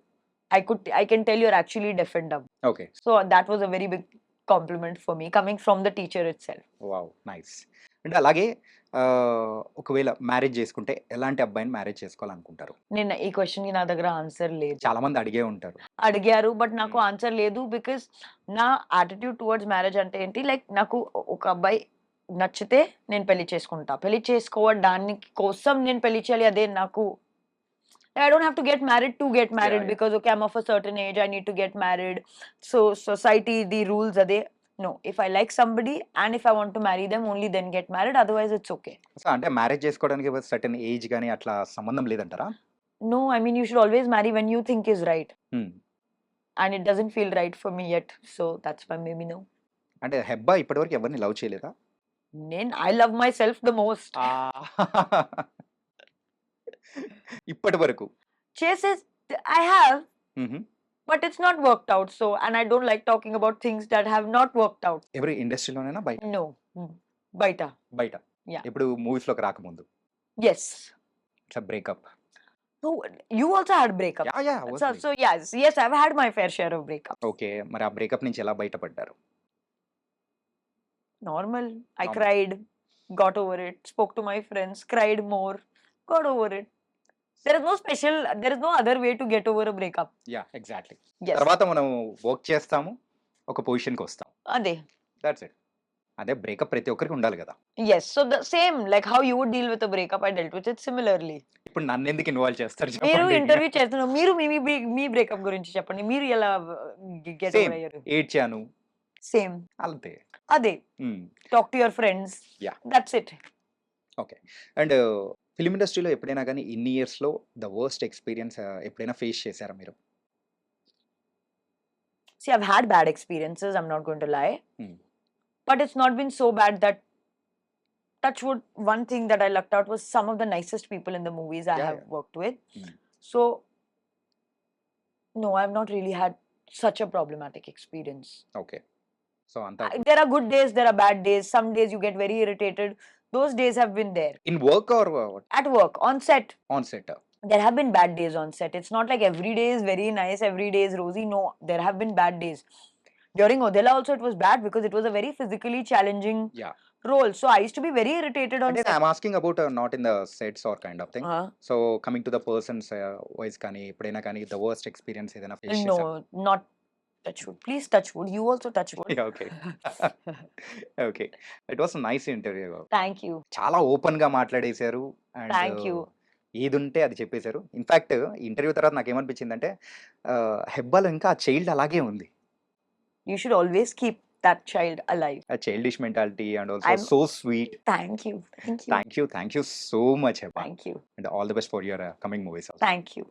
I can tell you're actually deaf and dumb." Okay. So that was a very big compliment for me, coming from the teacher itself. Wow! Nice. అంటే అలాగే ఒకవేళ marriage చేసుకుంటే ఎలాంటి అబ్బాయిని marriage చేసుకోవాలనుకుంటారు? నేను ఈ question కి నా దగ్గర ఆన్సర్ లేదు. చాలా మంది అడిగే ఉంటారు. అడిగారు బట్ నాకు ఆన్సర్ లేదు. బికాస్ నా యాటిట్యూడ్ టువర్డ్స్ మ్యారేజ్ అంటే ఏంటి, లైక్ నాకు ఒక అబ్బాయి నచ్చితే నేను పెళ్లి చేసుకుంటా. పెళ్లి చేసుకోవడానికి కోసం నేను పెళ్లి చేయాలి, అదే నాకు. I don't have to get married to get married. Yeah. Because okay, I'm of a certain age, I need to get married. So society, the rules are there. No, if I like somebody and if I want to marry them, only then get married. Otherwise, it's okay. So అంటే marriage చేసుకోవడానికి certain age గాని అట్లా సంబంధం లేదంటారా? No, I mean, you should always marry when you think is right. హ్మ్. And it doesn't feel right for me yet. So that's why maybe no. అంటే హెబ్బా ఇప్పటివరకు ఎవరిని లవ్ చేయలేదా? I love myself the most. ఇప్పటి వరకు. Chases, I have, హుహు. but it's not worked out. So, and I don't like talking about things that have not worked out. ఎవరి ఇండస్ట్రీలోనైనా బయట? No. Baita. బయట. Yeah. ఇప్పుడు మూవీస్‌లోకి రాకముందు. Yes. ఇట్లా breakup. No, you also had breakup. Yeah! So yes, I've had my fair share of breakup. Okay. మరి ఆ breakup నుంచి ఎలా బయటపడ్డారు? Normal. I Normal. cried, got over it, spoke to my friends, cried more, got over it. There is no other way to get over a breakup. Yeah! Exactly. Yes. తర్వాత మనం work చేస్తాము. ఒక పొజిషన్‌కి వస్తాం. Ade. That's it. అదే breakup ప్రతి ఒక్కరికి ఉండాలి కదా! Yes. So the same, like how you would deal with a breakup, I dealt with it similarly. ఇప్పుడు నన్నెందుకు ఇన్వాల్వ్ చేస్తారు మీరు చెప్పండి? ఇంటర్వ్యూ చేస్తున్నారు, మీరు మీ బ్రేకప్ గురించి చెప్పండి, మీరు ఎలా గెట్ సేమ్ ఓవర్ అయ్యారు? ఏడ్చాను. సేమ్ అంతే. అదే, హ్మ్. Talk to your friends, Yeah. That's it. Okay. And film ఇండస్ట్రీలో ఎప్పుడైనా గాని ఇన్ని ఇయర్స్‌లో ద వర్స్ట్ ఎక్స్‌పీరియన్స్ ఎప్పుడైనా ఫేస్ చేసారా మీరు? See, I've had bad experiences, I'm not going to lie. Hmm. But it's not been so bad that, touch wood, one thing that I lucked out was some of the nicest people in the movies I Yeah, have yeah. worked with. Hmm. So, no, I've not really had such a problematic experience. Okay. So అంతా There are good days, there are bad days. Some days you get very irritated. Those days have been there. In work or At work, on set, on set? there have been bad days on set. It's not like every day is very nice, every day is rosy. No, there have been bad days. During Odela also it was bad because it was a very physically challenging yeah! role. So I used to be very irritated on అంటే set. I'm asking about not in the sets or kind of thing. Uh, so coming to the persons wise కానీ ఎప్పుడైనా కానీ the worst experience ఏదైనా face చేసారా? no, not touch wood. Please touch wood. You also touch wood. Yeah! Okay. Okay. It was nice interview. Thank you. చాలా ఓపెన్‌గా మాట్లాడేశారు. And Thank you. ఏదుంటే అది చెప్పేశారు. ఇన్‌ఫాక్ట్ ఇంటర్వ్యూ తర్వాత నాకేమనిపించిందంటే హెబ్బాలో ఇంకా ఆ చైల్డ్ అలాగే ఉంది. You should always keep that child alive. ఆ childish mentality and also I'm- so sweet. Thank you. Thank you. Thank you so much Hebah. Thank you. And all the best for your coming movies also. Thank you.